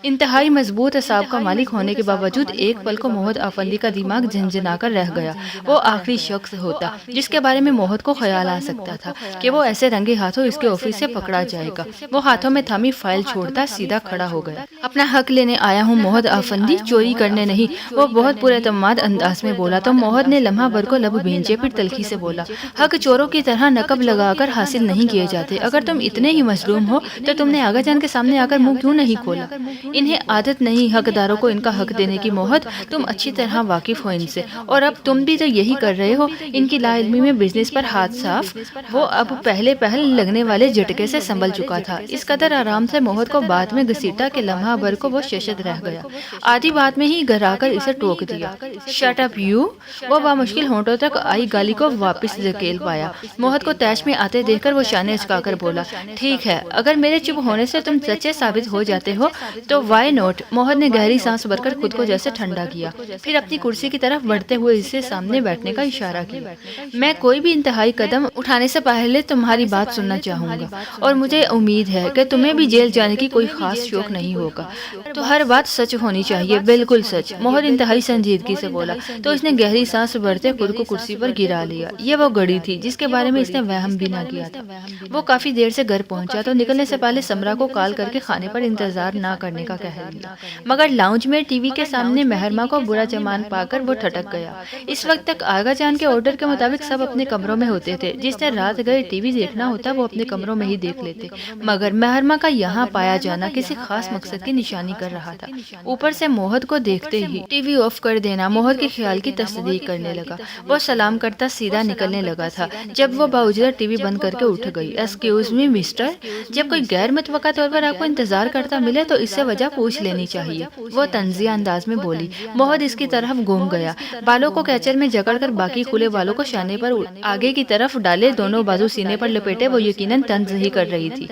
انتہائی مضبوط اعصاب کا مالک ہونے کے باوجود ایک پل کو موہت افندی کا دماغ جھنجھنا کر رہ گیا۔ وہ آخری شخص ہوتا جس کے بارے میں موہت کو خیال آ سکتا تھا کہ وہ ایسے رنگے ہاتھوں اس کے آفس سے پکڑا جائے گا۔ وہ ہاتھوں میں تھمی فائل چھوڑتا سیدھا کھڑا ہو گیا۔ اپنا حق لینے آیا ہوں موہت افندی، چوری کرنے نہیں، وہ بہت پر اعتماد انداز میں بولا تو موہت نے لمحہ بھر کو لب بھینچے پھر تلخی سے بولا، حق چوروں کی طرح نقب لگا کر حاصل نہیں کیے جاتے۔ اگر تم اتنے ہی مظلوم ہو تو تم نے آغا جان کے سامنے آ کر منہ کیوں نہیں کھولا؟ انہیں عادت نہیں حقداروں کو ان کا حق دینے کی موہت، تم اچھی طرح واقف ہو ان سے، اور اب تم بھی تو یہی کر رہے ہو۔ ان کی لا علمی میں بزنس پر ہاتھ صاف۔ وہ اب پہلے لگنے والے جھٹکے سے سنبھل چکا تھا۔ اس قدر آرام سے موہت کو بات میں گھسیٹا کہ لمحہ بھر کو وہ ششد رہ گیا۔ آدھی بات میں ہی گھرا کر اسے ٹوک دیا۔ Shut up you! وہ بامشکل ہونٹوں تک آئی گالی کو واپس دھکیل پایا۔ موہت کو طیش میں آتے دیکھ کر وہ شانے اچکا کر بولا، ٹھیک ہے، اگر میرے چپ ہونے سے تم سچے ثابت ہو جاتے ہو تو وائی نوٹ۔ موہت نے گہری سانس بھر کر خود کو جیسے ٹھنڈا کیا، پھر اپنی کرسی کی طرف بڑھتے ہوئے اسے سامنے بیٹھنے کا اشارہ کیا۔ میں کوئی بھی انتہائی قدم اٹھانے سے پہلے تمہاری بات سننا چاہوں گا، اور مجھے امید ہے کہ تمہیں بھی جیل جانے کی کوئی خاص شوق نہیں ہوگا، تو ہر بات سچ ہونی چاہیے، بالکل سچ۔ موہت انتہائی سنجیدگی سے بولا تو اس نے گہری سانس بھرتے خود کو کرسی پر گرا لیا۔ یہ وہ گھڑی تھی جس کے بارے میں اس نے وہم بھی نہ کیا تھا۔ وہ کافی دیر سے گھر پہنچا تو نکلنے سے پہلے سمرا کو کال کر کے کھانے پر انتظار نہ کرنے کا کہہ دیا، مگر لاؤنج میں ٹی وی کے سامنے مہرما کو برا جمان پا کر وہ ٹھٹک گیا۔ اس وقت تک آغا جان کے آرڈر کے مطابق سب اپنے کمروں میں ہوتے تھے۔ جس نے رات گئے ٹی وی دیکھنا ہوتا وہ اپنے کمروں میں ہی دیکھ لیتے، مگر مہرما کا یہاں پایا جانا کسی خاص مقصد کی نشانی کر رہا تھا۔ اوپر سے موہت کو دیکھتے ہی ٹی وی آف کر دینا موہت کے خیال کی تصدیق کرنے لگا۔ وہ سلام کرتا سیدھا نکلنے لگا تھا جب وہ باوجہ ٹی وی بند کر کے اٹھ گئی۔ ایکسکیوز می مسٹر، جب کوئی غیر متوقع طور پر آپ کو انتظار کرتا ملے تو اس سے وجہ پوچھ لینی چاہیے، وہ طنزیہ انداز میں بولی۔ موہت اس کی طرف گھوم گیا، بالوں کو کیچر میں جکڑ کر باقی کھلے بالوں کو شانے پر آگے آگے کی طرف ڈالے، دونوں بازو سینے پر لپیٹے وہ یقیناً طنز ہی کر رہی تھی۔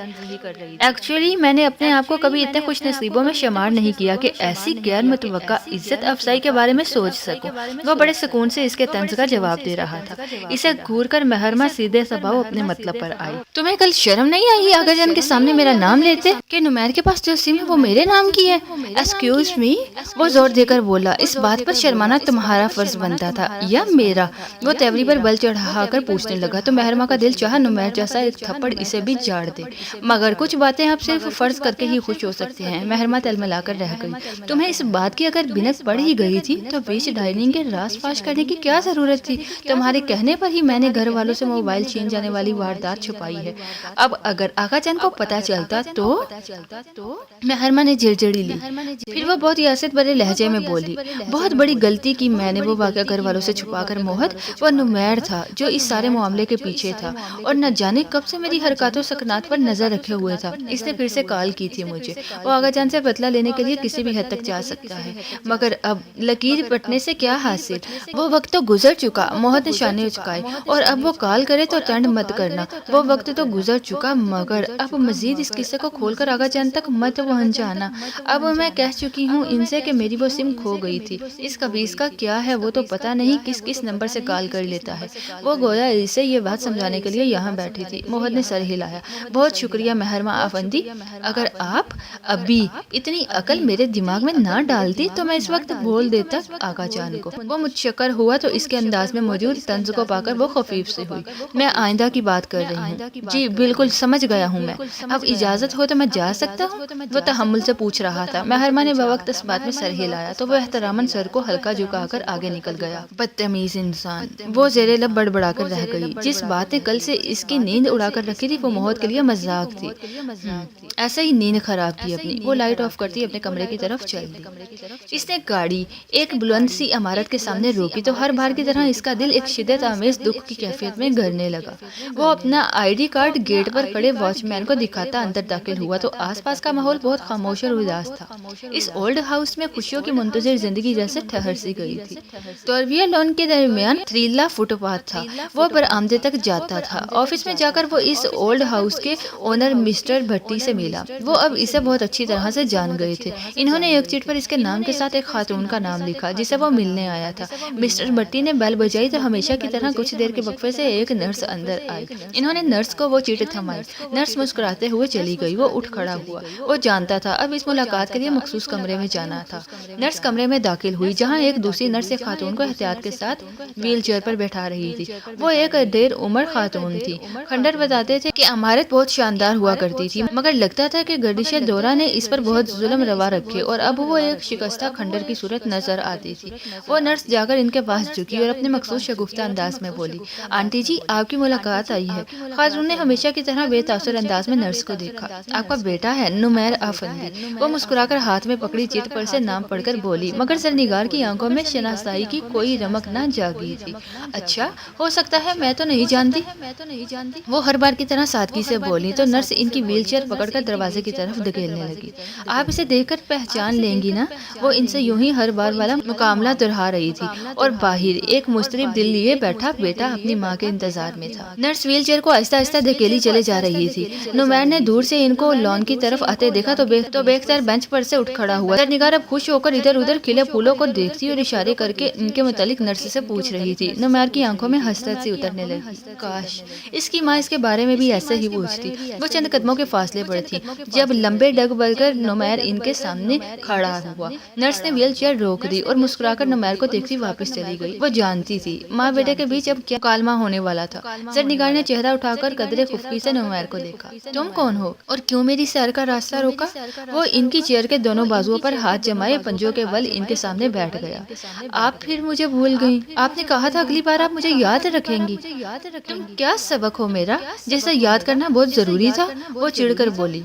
ایکچولی میں نے اپنے آپ کو کبھی اتنے خوش نصیبوں میں شمار نہیں کیا کہ ایسی غیر متوقع عزت افزائی کے بارے میں سوچ سکوں۔ وہ بڑے سکون سے اس کے طنز کا جواب دے رہا تھا۔ اسے گھور کر محرمہ سیدھے سباؤ اپنے مطلب پر آئی۔ تمہیں کل شرم نہیں آئی آغا جان کے سامنے میرا نام لیتے کہ نمیر کے پاس جو سم ہے وہ میرے نام کی ہے؟ ایکسکیوز می، وہ زور دے کر بولا۔ اس بات پر شرمانا تمہارا فرض بنتا تھا یا میرا؟ وہ تیوری پر بل چڑھا کر پوچھنے لگا تو محرمہ کا دل چاہا نمیر جیسا ایک تھپڑ اسے بھی جاڑ دے، مگر کچھ باتیں آپ صرف فرض کر کے ہی خوش ہو سکتے ہیں۔ محرمہ تلملا کر رہ گئی۔ تمہیں اس بات کی اگر بنک پڑ ہی گئی تھی تو بیچ ڈائننگ کے راز فاش کرنے کی کیا ضرورت تھی؟ تمہارے کہنے پر ہی میں نے گھر والوں سے موبائل چھین جانے والی واردات چھپائی ہے۔ اب اگر آقا جان کو پتہ چلتا تو؟ محرمہ نے جھڑجھڑی لی۔ پھر وہ بہت یاست بھرے لہجے میں بولی، بہت بڑی غلطی کی میں نے۔ وہ واقعہ گھر والوں سے چھپا کر موہد وہ نمیر تھا جو اس سارے معاملے کے پیچھے تھا اور نہ جانے کب سے میری حرکات و سکنات پر نظر رکھے ہوئے تھا۔ اس نے پھر سے کال کی تھی مجھے۔ وہ آقا جان سے بدلہ لینے کے لیے کسی بھی حد تک جا سکتا ہے، مگر اب لکیر پٹنے سے کیا حاصل؟ وہ وقت تو گزر چکا۔ موہد نے شانے اچکائے۔ اور اب وہ کال کرے تو ٹنڈ مت کرنا۔ وہ وقت تو گزر چکا، مگر اب مزید اس قصے کو کھول کر آقا جان تک مت پہنچانا۔ اب میں کہہ چکی ہوں ان سے کہ میری وہ سم کھو گئی تھی۔ اس خبیث کا کیا ہے وہ تو پتہ نہیں کس کس نمبر سے کال کر لیتا ہے۔ وہ گویا اسے یہ بات سمجھانے کے لیے یہاں بیٹھی تھی۔ موہد نے سر ہلایا۔ بہت شکریہ محرمہ آفندی، اگر آپ ابھی اتنی عقل میرے دماغ میں نہ ڈالتی تو میں اس وقت بول دیتا آقا جان کو۔ وہ متشکر ہوا تو اس کے انداز میں موجود طنز کو پا کر وہ خفیف سے ہوئی۔ میں آئندہ کی بات کر رہی ہوں۔ جی بالکل سمجھ گیا ہوں میں۔ اب اجازت ہو تو میں جا سکتا ہوں؟ وہ تحمل سے پوچھ رہا تھا۔ محرمہ نے بوقت اس بات میں سر ہلایا تو وہ احتراماً سر کو ہلکا جھکا کر آگے نکل گیا۔ بدتمیز انسان، وہ زیر لب بڑبڑا کر رہ گئی۔ جس بات نے کل سے اس کی نیند اڑا کر رکھی تھی وہ موہد کے لیے مذاق تھی۔ ایسے ہی نیند خراب کی اپنی۔ وہ لائٹ آف کرتی اپنے کمرے کی طرف چل دی۔ اس نے گاڑی ایک بلند سی عمارت کے سامنے روکی تو ہر بار کی طرح اس کا دل ایک شدت آمیز دکھ کی کیفیت میں گھرنے لگا۔ وہ اپنا آئی ڈی کارڈ گیٹ پر کھڑے واچ مین کو دکھاتا اندر داخل ہوا تو آس پاس کا ماحول بہت خاموش اور اداس تھا۔ اس اولڈ ہاؤس میں خوشیوں کی منتظر زندگی جیسے ٹھہر سی گئی تھی۔ تورویہ لون کے درمیان تھریلا فٹ پاتھ تھا۔ وہ برآمدے تک جاتا تھا۔ آفس میں جا کر وہ اس اولڈ ہاؤس کے اونر مسٹر بھٹی سے ملا۔ وہ اب اسے بہت اچھی طرح سے جان گئے تھے۔ انہوں نے ایک چٹ پر اس کے نام کے ساتھ ایک خاتون کا نام لکھا جسے وہ ملنے آیا تھا۔ مسٹر بھٹی نے بیل بجائی تو ہمیشہ کی طرح کچھ دیر کے وقفے سے ایک نرس اندر آئی۔ انہوں نے نرس کو وہ چٹ تھمائی۔ نرس مسکراتے ہوئے چلی گئی۔ وہ اٹھ کھڑا ہوا۔ وہ جانتا تھا اب اس ملاقات کے لیے مخصوص کمرے میں جانا تھا۔ نرس کمرے میں داخل ہوئی جہاں ایک دوسری نرس ایک خاتون کو احتیاط کے ساتھ ویل چیئر پر بیٹھا رہی تھی۔ وہ ایک دیر عمر خاتون تھی۔ کھنڈر بتاتے تھے کہ عمارت بہت شاندار ہوا کرتی تھی، مگر لگتا تھا کہ گردش دورہ نے اس پر بہت ظلم روا رکھے اور اب وہ ایک شکستہ کھنڈر کی صورت نظر آتی تھی۔ وہ نرس جا کر ان کے پاس جھکی اور اپنے مخصوص شگفتہ انداز میں بولی، آنٹی جی آپ کی ملاقات آئی ہے۔ خاتون نے ہمیشہ کی طرح بے تاثر انداز میں نرس کو دیکھا۔ آپ کا بیٹا ہے نمیر آفندی؟ وہ مسکرا کر ہاتھ میں پکڑی چٹ پر سے نام پڑھ کر بولی، مگر زرنگار کی آنکھوں میں شناسائی کی کوئی رمق نہ جاگی تھی۔ اچھا ہو سکتا ہے میں تو نہیں جانتی۔ وہ ہر بار کی طرح سادگی سے بولی تو نرس ان کی ویل چیئر پکڑ کر دروازے کی طرف دھکیلنے لگی۔ آپ اسے دیکھ کر پہچان لیں گی نا؟ وہ ان سے یوں ہی ہر بار والا مقاملہ دہرا رہی تھی اور باہر ایک مضطرب دل لیے بیٹھا بیٹا اپنی ماں کے انتظار میں تھا۔ نرس ویل چیئر کو آہستہ آہستہ دھکیلی چلے جا رہی تھی۔ نمیر نے دور سے ان کو لان کی طرف آتے دیکھا تو بے اختیار بینچ پر سے اٹھ کھڑا ہوا۔ زرنگار اب خوش ہو کر ادھر ادھر کھلے پھولوں کو دیکھتی اور اشارے کر کے ان کے متعلق نرس سے پوچھ رہی تھی۔ نمیر کی آنکھوں میں حسرت سی اترنے لگی۔ کاش اس کی ماں اس کے بارے میں بھی ایسے ہی پوچھتی۔ وہ چند قدموں کے فاصلے پر تھی جب لمبے ڈگ بل کر نمیر ان کے سامنے کھڑا ہوا۔ نرس نے ویل چیئر روک دی اور مسکرا کر نمیر کو دیکھتی واپس چلی گئی۔ وہ جانتی تھی ماں بیٹے کے بیچ اب کیا مکالمہ ہونے والا تھا۔ زرنگار نے چہرہ اٹھا کر قدرے خفگی سے نمیر کو دیکھا۔ تم کون ہو اور کیوں میری سیر کا راستہ روکا؟ وہ ان کی چیئر کے دونوں بازوؤں پر ہاتھ جمائے پنجوں کے بل ان کے سامنے بیٹھ گیا۔ آپ پھر مجھے بھول گئی؟ آپ نے کہا تھا اگلی بار آپ مجھے یاد رکھیں گی۔ تم کیا سبق ہو میرا جسے یاد کرنا بہت ضروری تھا؟ وہ چڑھ کر بولی۔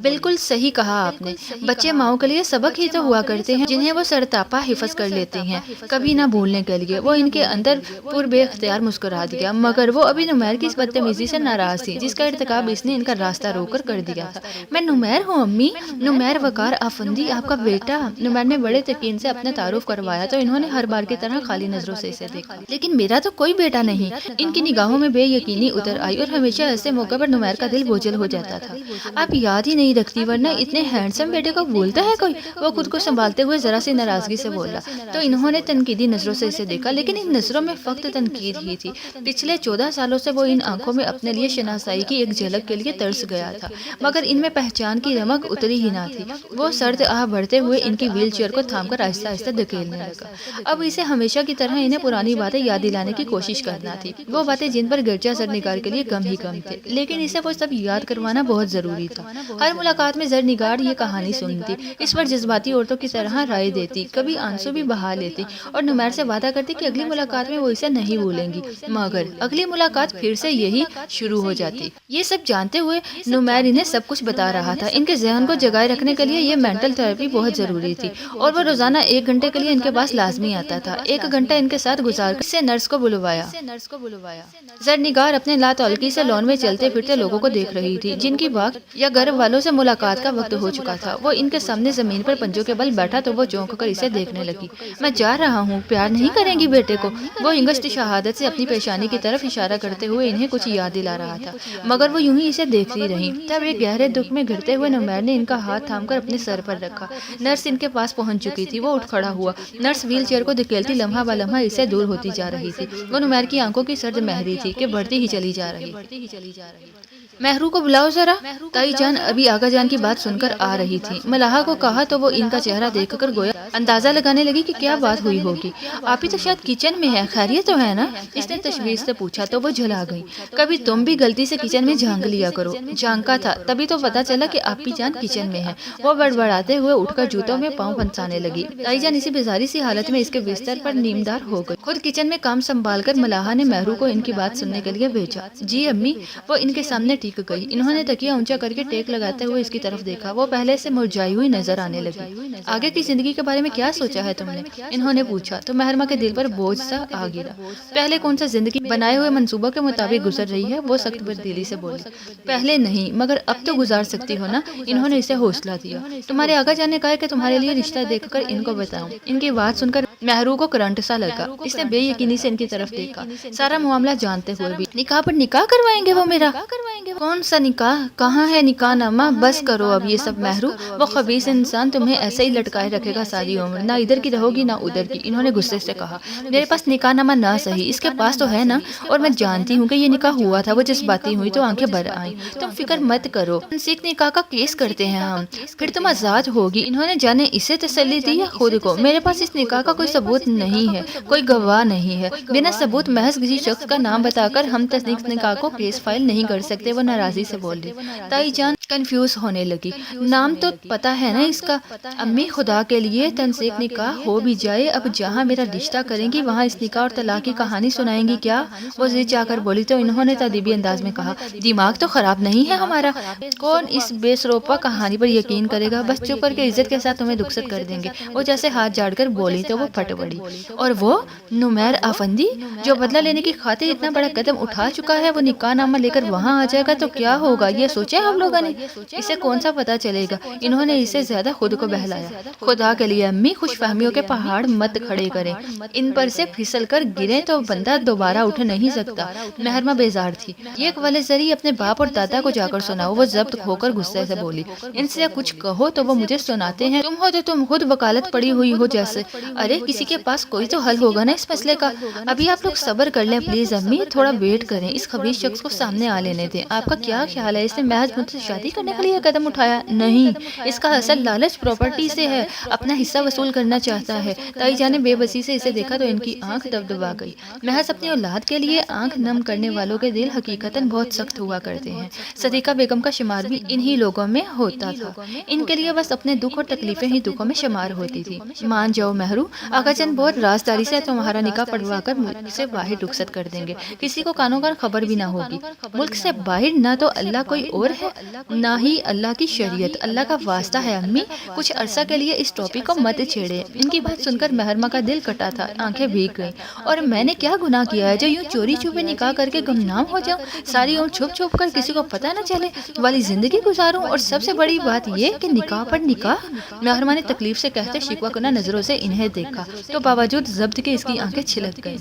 بالکل صحیح کہا آپ نے، بچے ماؤں کے لیے سبق ہی تو ہوا کرتے ہیں جنہیں وہ سرتاپا حفظ کر لیتے ہیں کبھی نہ بھولنے کے لیے۔ وہ ان کے اندر پر بے اختیار مسکرا دیا، مگر وہ ابھی نمیر کی اس بدتمیزی سے ناراض تھی جس کا ارتکاب اس نے ان کا راستہ روک کر دیا تھا۔ میں نمیر ہوں امی، نمیر وقار آفندی آپ کا بیٹا۔ نمیر نے بڑے یقین سے اپنا تعارف کروایا تو انہوں نے ہر بار کی طرح خالی نظروں سے اسے دیکھا۔ لیکن میرا تو کوئی بیٹا نہیں۔ ان کی نگاہوں میں بے یقینی اتر آئی اور ہمیشہ ایسے موقع پر نمیر کا دل بوجھل ہو جاتا تھا۔ آپ یاد ہی نہیں رکھتی ورنہ اتنے ہینڈسم بیٹے کو بھولتا ہے کوئی؟ وہ خود کو سنبھالتے ہوئے ذرا سی ناراضگی سے بولا تو انہوں نے تنقیدی نظروں سے اسے دیکھا، لیکن ان نظروں میں فقط تنقید ہی تھی۔ پچھلے 14 سالوں سے وہ ان آنکھوں میں اپنے لیے شناسائی کی ایک جھلک کے لیے ترس گیا تھا، مگر ان میں پہچان کی رمق اتری ہی نہ تھی۔ وہ سرد آہ بڑھتے ہوئے ان کی ویل چیئر کو تھام کر آہستہ آہستہ دھکیلنے لگا۔ اب اسے ہمیشہ کی طرح انہیں پرانی باتیں یاد دلانے کی کوشش کرنا تھی، وہ باتیں جن پر گرجا زرنگار کے لیے کم ہی کم تھے، لیکن اسے وہ سب یاد کروانا بہت ضروری تھا۔ ہر ملاقات میں زرنگار یہ کہانی سنتی، اس پر جذباتی عورتوں کی طرح رائے دیتی، کبھی آنسو بھی بہا لیتی اور نمیر سے وعدہ کرتی کہ اگلی ملاقات میں وہ اسے نہیں بھولیں گی، مگر اگلی ملاقات پھر سے یہی شروع ہو جاتی۔ یہ سب جانتے ہوئے نمیر انہیں سب کچھ بتا رہا تھا۔ ان کے ذہن کو جگائے رکھنے کے لیے یہ مینٹل تھراپی بہت ضروری تھی اور وہ روزانہ 1 گھنٹے کے لیے ان کے پاس لازمی آتا تھا۔ 1 گھنٹہ ان کے ساتھ گزار کر سے نرس کو بلوایا۔ زرنگار اپنے لا تعلقی سے لون میں چلتے پھرتے لوگوں کو دیکھ رہی تھی جن کی واقع یا گھر والوں سے ملاقات کا وقت ہو چکا تھا۔ وہ ان کے سامنے زمین پر پنجوں کے بل بیٹھا تو وہ چونک کر اسے دیکھنے لگی۔ میں جا رہا ہوں، پیار نہیں کریں گی بیٹے کو؟ وہ انگشت شہادت سے اپنی پیشانی کی طرف اشارہ کرتے ہوئے انہیں کچھ یاد دلا رہا تھا، مگر وہ یوں ہی اسے دیکھتی رہی۔ تب ایک گہرے دکھ میں گھرتے ہوئے نمیر نے ان کا ہاتھ تھام کر اپنے سر پر رکھا۔ نرس ان کے پاس پہنچ چکی تھی، وہ اٹھ کھڑا ہوا۔ نرس ویل چیئر کو دھکیلتی لمحہ بہ لمحہ اس سے دور ہوتی جا رہی تھی۔ وہ نمیر کی آنکھوں کی سرد مہری تھی کہ بڑھتی ہی چلی جا رہی۔ مہرو کو بلاؤ ذرا۔ تائی جان ابھی آغا جان کی بات سن کر آ رہی تھی۔ ملاحہ کو کہا تو وہ ان کا چہرہ دیکھ کر گویا اندازہ لگانے لگی کہ کیا بات ہوئی ہوگی۔ آپ ہی تو شاید کچن میں ہے، خیریت تو ہے نا؟ اس نے تشویش سے پوچھا تو وہ جھلا گئی۔ کبھی تم بھی غلطی سے کچن میں جھانک لیا کرو۔ جھانکا تھا تبھی تو پتا چلا کہ آپ ہی جان کچن میں ہے۔ وہ بڑبڑاتے ہوئے اٹھ کر جوتوں میں پاؤں پھنسانے لگی۔ تائی جان اسی بیزاری سی حالت میں اس کے بستر پر نیمدار ہو گئی۔ خود کچن میں کام سنبھال کر ملاحہ نے مہرو کو ان کی بات سننے کے لیے بھیجا۔ جی امی۔ وہ ان کے سامنے ٹک گئی۔ انہوں نے تکیہ اونچا کر کے ٹیک لگاتے ہوئے اس کی طرف دیکھا۔ وہ پہلے سے مرجھائی ہوئی نظر آنے لگی۔ آگے کی زندگی کے بارے میں کیا سوچا ہے تم نے؟ انہوں نے پوچھا تو مہرما کے دل پر بوجھ سا آ گرا۔ پہلے کون سا زندگی بنائے ہوئے منصوبہ کے مطابق گزر رہی ہے؟ وہ سخت دلی سے بولی۔ پہلے نہیں، مگر اب تو گزار سکتی ہو نا؟ انہوں نے اسے حوصلہ دیا۔ تمہارے آقا جان نے کہا کہ تمہارے لیے رشتہ دیکھ کر ان کو بتاؤں۔ ان کی بات سن کر مہرو کو کرنٹ سا لگا۔ اس نے بے یقینی سے ان کی طرف دیکھا، سارا معاملہ جانتے ہوئے بھی۔ نکاح پر نکاح کروائیں گے وہ میرا؟ کون سا نکاح؟ کہاں ہے نکاح نامہ؟ بس کرو اب یہ سب مہرو، وہ خبیث انسان تمہیں ایسے ہی لٹکائے رکھے گا ساری عمر، نہ ادھر کی رہو گی نہ ادھر کی۔ انہوں نے غصے سے کہا۔ میرے پاس نکاح نامہ نہ صحیح، اس کے پاس تو ہے نا، اور میں جانتی ہوں کہ یہ نکاح ہوا تھا۔ وہ جذباتی ہوئی تو آنکھیں بھر آئیں۔ تم فکر مت کرو، سیکھ نکاح کا کیس کرتے ہیں ہم، پھر تم آزاد ہوگی۔ انہوں نے جانے اسے تسلی دی یا خود کو؟ میرے پاس اس نکاح کا کوئی ثبوت نہیں ہے، کوئی گواہ نہیں ہے، بنا ثبوت محض کسی شخص کا نام بتا کر ہم تصدیق نکاح کو کیس فائل نہیں کر سکتے۔ وہ ناراضی سے بولی۔ تائی جان کنفیوز ہونے لگی۔ نام تو پتا ہے نا اس کا؟ امی خدا کے لیے تنسیق نکاح ہو بھی جائے، اب جہاں میرا رشتہ کریں گی وہاں اس نکاح اور طلاق کی کہانی سنائیں گی کیا؟ وہ ضد چاہ کر بولی تو انہوں نے تادیبی انداز میں کہا، دماغ تو خراب نہیں ہے ہمارا، کون اس بے سروپا کہانی پر یقین کرے گا؟ بس چپ کر کے عزت کے ساتھ تمہیں رخصت کر دیں گے۔ وہ جیسے ہاتھ جھاڑ کر بولی تو وہ پھٹ پڑی۔ اور وہ نمیر آفندی جو بدلہ لینے کی خاطر اتنا بڑا قدم اٹھا چکا ہے، وہ نکاح نامہ لے کر وہاں آ جائے گا تو کیا ہوگا؟ یہ سوچے ہم لوگوں نے؟ اسے کون سا پتا چلے گا؟ انہوں نے اسے زیادہ خود کو بہلایا۔ خدا کے لیے امی خوش فہمیوں کے پہاڑ مت کھڑے کریں، ان پر سے پھسل کر گرے تو بندہ دوبارہ اٹھ نہیں سکتا۔ مہرما بیزار تھی۔ یہ قول زری اپنے باپ اور دادا کو جا کر سناؤ۔ وہ ضبط ہو کر غصے سے بولی۔ ان سے کچھ کہو تو وہ مجھے سناتے ہیں، تم ہو تو تم خود وکالت پڑی ہوئی ہو جیسے۔ ارے کسی کے پاس کوئی تو حل ہوگا نا اس مسئلے کا۔ ابھی آپ لوگ صبر کر لیں پلیز امی، تھوڑا ویٹ کریں، اس خبیث شخص کو سامنے آ لینے دیں۔ آپ کا کیا خیال ہے؟ اس نے محض مجھ سے شادی کرنے کے لیے قدم اٹھایا؟ نہیں، اس کا اصل لالچ پراپرٹی سے ہے، اپنا حصہ وصول کرنا چاہتا ہے۔ تائی جان نے بے بسی سے اسے دیکھا تو ان کی آنکھ دبدبا گئی۔ محض اپنی اولاد کے لیے آنکھ نم کرنے والوں کے دل حقیقتاً بہت سخت ہوا کرتے ہیں۔ صدیقہ بیگم کا شمار بھی انہی لوگوں میں ہوتا تھا۔ ان کے لیے بس اپنے دکھ اور تکلیفیں ہی دکھوں میں شمار ہوتی تھی۔ مان جاؤ مہرو، آقا جان بہت رازداری سے تمہارا نکاح پڑھوا کر ملک سے باہر رخصت کر دیں گے، کسی کو کانوں کان خبر بھی نہ ہوگی۔ ملک سے باہر نہ تو اللہ کوئی اور ہے، نہ ہی اللہ کی شریعت۔ اللہ کا واسطہ ہے امی، کچھ عرصہ کے لیے اس ٹاپک کو مت چھیڑے۔ ان کی بات سن کر مہرمہ کا دل کٹا تھا، آنکھیں بھیگ گئیں۔ اور میں نے کیا گناہ کیا ہے جو یوں چوری چھپے نکاح کر کے گمنام ہو جاؤں، ساری عمر چھپ چھپ کر کسی کو پتہ نہ چلے والی زندگی گزاروں، اور سب سے بڑی بات یہ کہ نکاح پر نکاح۔ مہرمہ نے تکلیف سے کہتے شکوہ کنہ نظروں سے انہیں دیکھا تو باوجود ضبط کے اس کی آنکھیں چھلک گئیں۔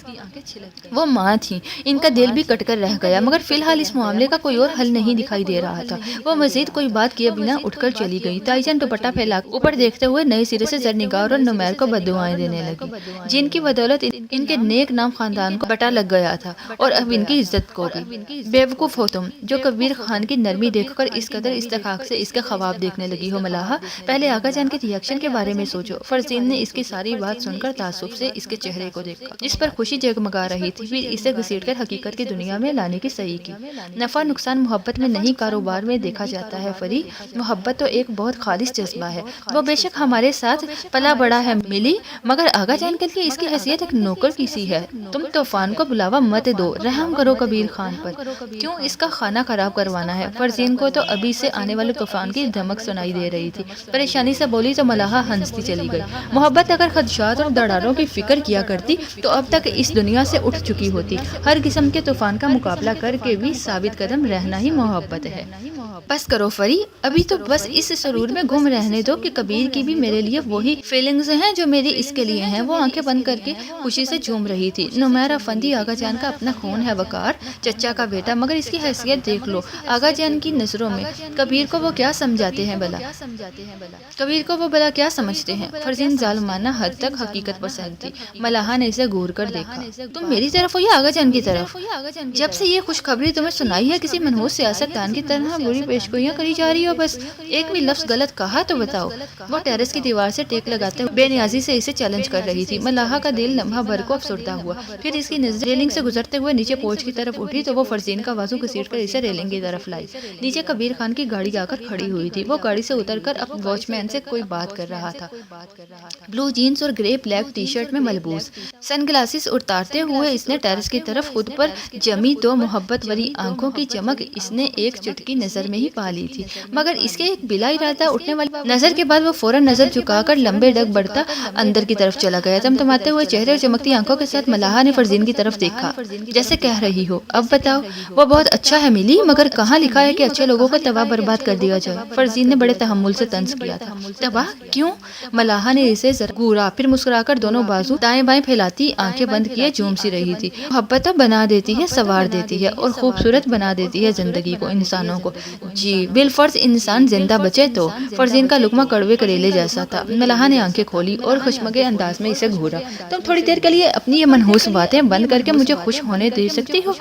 وہ ماں تھیں، ان کا دل بھی کٹ کر رہ گیا، مگر فی الحال اس معاملے کا کوئی اور حل نہیں دکھائی دے رہا تھا۔ وہ مزید کوئی بات کیے بنا اٹھ کر چلی گئی۔ تائی جان دوپٹہ پھیلا کر اوپر دیکھتے ہوئے نئے سرے سے زرنگار اور نمیر کو بددعائیں دینے لگی، جن کی بدولت ان کے نیک نام خاندان کو بٹا لگ گیا تھا اور اب ان کی عزت کو بھی۔ بیوقوف ہو تم، جو کبیر خان کی نرمی دیکھ کر اس قدر استحقاق سے اس کے خواب دیکھنے لگی ہو۔ ملاحہ، پہلے آقا جان کے ریئیکشن کے بارے میں سوچو۔ فرزین نے اس کی ساری بات سن کر تعصب سے اس کے چہرے کو دیکھا، جس پر خوشی جگمگا رہی تھی، پھر اسے گھسیٹ کر حقیقت کی دنیا میں لانے کی صحیح کی۔ نفع نقصان محبت میں نہیں، کاروبار میں دیکھا جاتا ہے فری۔ محبت تو ایک بہت خالص جذبہ ہے، وہ بے شک ہمارے ساتھ پلا بڑا ہے ملی، مگر آقا جان کے لیے اس کی حیثیت ایک نوکر کی سی ہے۔ تم طوفان کو بلاوا مت دو، رحم کرو کبیر خان پر، کیوں اس کا کھانا خراب کروانا ہے؟ فرزین کو تو ابھی سے آنے والے طوفان کی دھمک سنائی دے رہی تھی، پریشانی سے بولی تو ملاحہ ہنستی چلی گئی۔ محبت اگر خدشات اور دڑاروں کی فکر کیا کرتی تو اب تک اس دنیا سے اٹھ چکی ہوتی۔ ہر قسم کے طوفان کا مقابلہ کر کے بھی ثابت قدم رہنا ہی محبت ہے۔ بس کرو فری، ابھی تو بس اس سرور میں گم رہنے دو کہ کبیر کی بھی میرے لیے وہی فیلنگز ہیں جو میری اس کے لیے ہیں۔ وہ آنکھیں بند کر کے خوشی سے جھوم رہی تھی۔ نمیر افندی آقا جان کا اپنا خون ہے، وقار چچا کا بیٹا، مگر اس کی حیثیت دیکھ لو آقا جان کی نظروں میں۔ کبیر کو وہ کیا سمجھاتے ہیں بلا؟ کبیر کو وہ بلا کیا سمجھتے ہیں؟ فرزین ظالمانہ حد تک حقیقت پسند تھی۔ ملاحہ نے اسے گور کر دیکھا۔ تم میری طرف ہو یا آقا جان کی طرف؟ جب سے یہ خوشخبری تمہیں سنائی ہے کسی منحوس سیاست دان کی طرح بری پیشگوئیاں کری جا رہی ہو، بس ایک بھی لفظ غلط کہا تو بتاؤ۔ وہ ٹیرس کی دیوار سے ٹیک لگاتے ہوئے بے نیازی سے اسے چیلنج کر رہی تھی۔ ملاحہ کا دل لمحہ بھر کو افسردہ ہوا، پھر اس کی نظر ریلنگ سے گزرتے ہوئے نیچے پورچ کی طرف اٹھی تو وہ فرزین کا بازو گھسیٹ کر اسے ریلنگ کی طرف لائی۔ نیچے کبیر خان کی گاڑی آ کر کھڑی ہوئی تھی، وہ گاڑی سے اتر کر اب واچ مین سے کوئی بات کر رہا تھا۔ بلو جینز اور گرے بلیک ٹی شرٹ میں ملبوس، سن گلاسز اتارتے ہوئے اس نے ٹیرس کی طرف خود پر جمی دو محبت بھری آنکھوں کی چمک اس نے ایک چٹکی نظر میں ہی پا لی تھی، مگر اس کے ایک بلا ارادہ اٹھنے والی نظر کے بعد وہ فوراً نظر جھکا کر لمبے ڈگ بڑھتا اندر کی طرف چلا گیا۔ تمتماتے ہوئے چہرے اور چمکتی آنکھوں کے ساتھ ملاحہ نے فرزین کی طرف دیکھا، جیسے کہہ رہی ہو اب بتاؤ۔ وہ بہت اچھا ہے ملی، مگر کہاں لکھا ہے کہ اچھے لوگوں کو تباہ برباد کر دیا جائے؟ فرزین نے بڑے تحمل سے طنز کیا تھا۔ تباہ کیوں؟ ملاحہ نے اسے ذرا گورا، پھر مسکرا کر دونوں بازو دائیں بائیں پھیلاتی آنکھیں بند کیے جھوم سی رہی تھی۔ محبت بنا دیتی ہے، سنوار دیتی ہے اور خوبصورت بنا دیتی ہے زندگی کو، انسانوں کو۔ جی بالفرض انسان زندہ بچے تو۔ فرزین کا لقمہ کڑوے کریلے جیسا تھا۔ ملاحہ نے آنکھیں کھولی اور خشمگے انداز میں اسے گھورا۔ تم تھوڑی دیر کے لیے اپنی یہ منحوس باتیں بند کر کے مجھے خوش ہونے دے سکتی ہو؟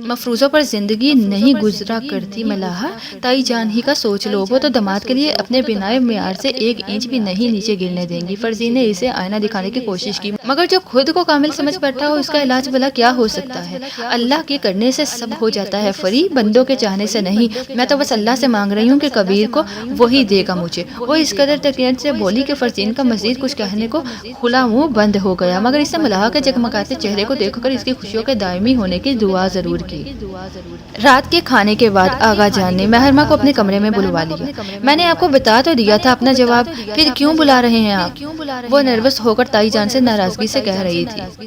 مفروضوں پر زندگی نہیں گزرا کرتی ملاحہ، تائی جان ہی کا سوچ لو، وہ تو داماد کے لیے اپنے بنائے معیار سے ایک انچ بھی نہیں نیچے گرنے دیں گی۔ فرزین نے اسے آئینہ دکھانے کی کوشش کی، مگر جو خود کو کامل سمجھ بیٹھا ہو اس کا علاج بھلا کیا ہو سکتا ہے؟ اللہ کے کرنے سے سب ہو جاتا ہے فری، بندوں کے چاہنے سے نہیں۔ میں تو بس اللہ سے مانگ رہی ہوں کہ کبیر کو وہی دے گا مجھے۔ وہ اس قدر تکلیف سے بولی کہ فرزین کا مزید کچھ کہنے کو کھلا منہ بند ہو گیا، مگر اس نے ملاحہ کے جگمگاتے چہرے کو دیکھ کر اس کی خوشیوں کے دائمی ہونے کی دعا ضرور کی۔ رات کے کھانے کے بعد آغا جان نے مہرمہ کو اپنے کمرے میں بلوا لیا۔ میں نے آپ کو بتا تو دیا تھا اپنا جواب، پھر کیوں بلا رہے ہیں آپ؟ وہ نروس ہو کر تائی جان سے ناراضگی سے کہہ رہی تھی۔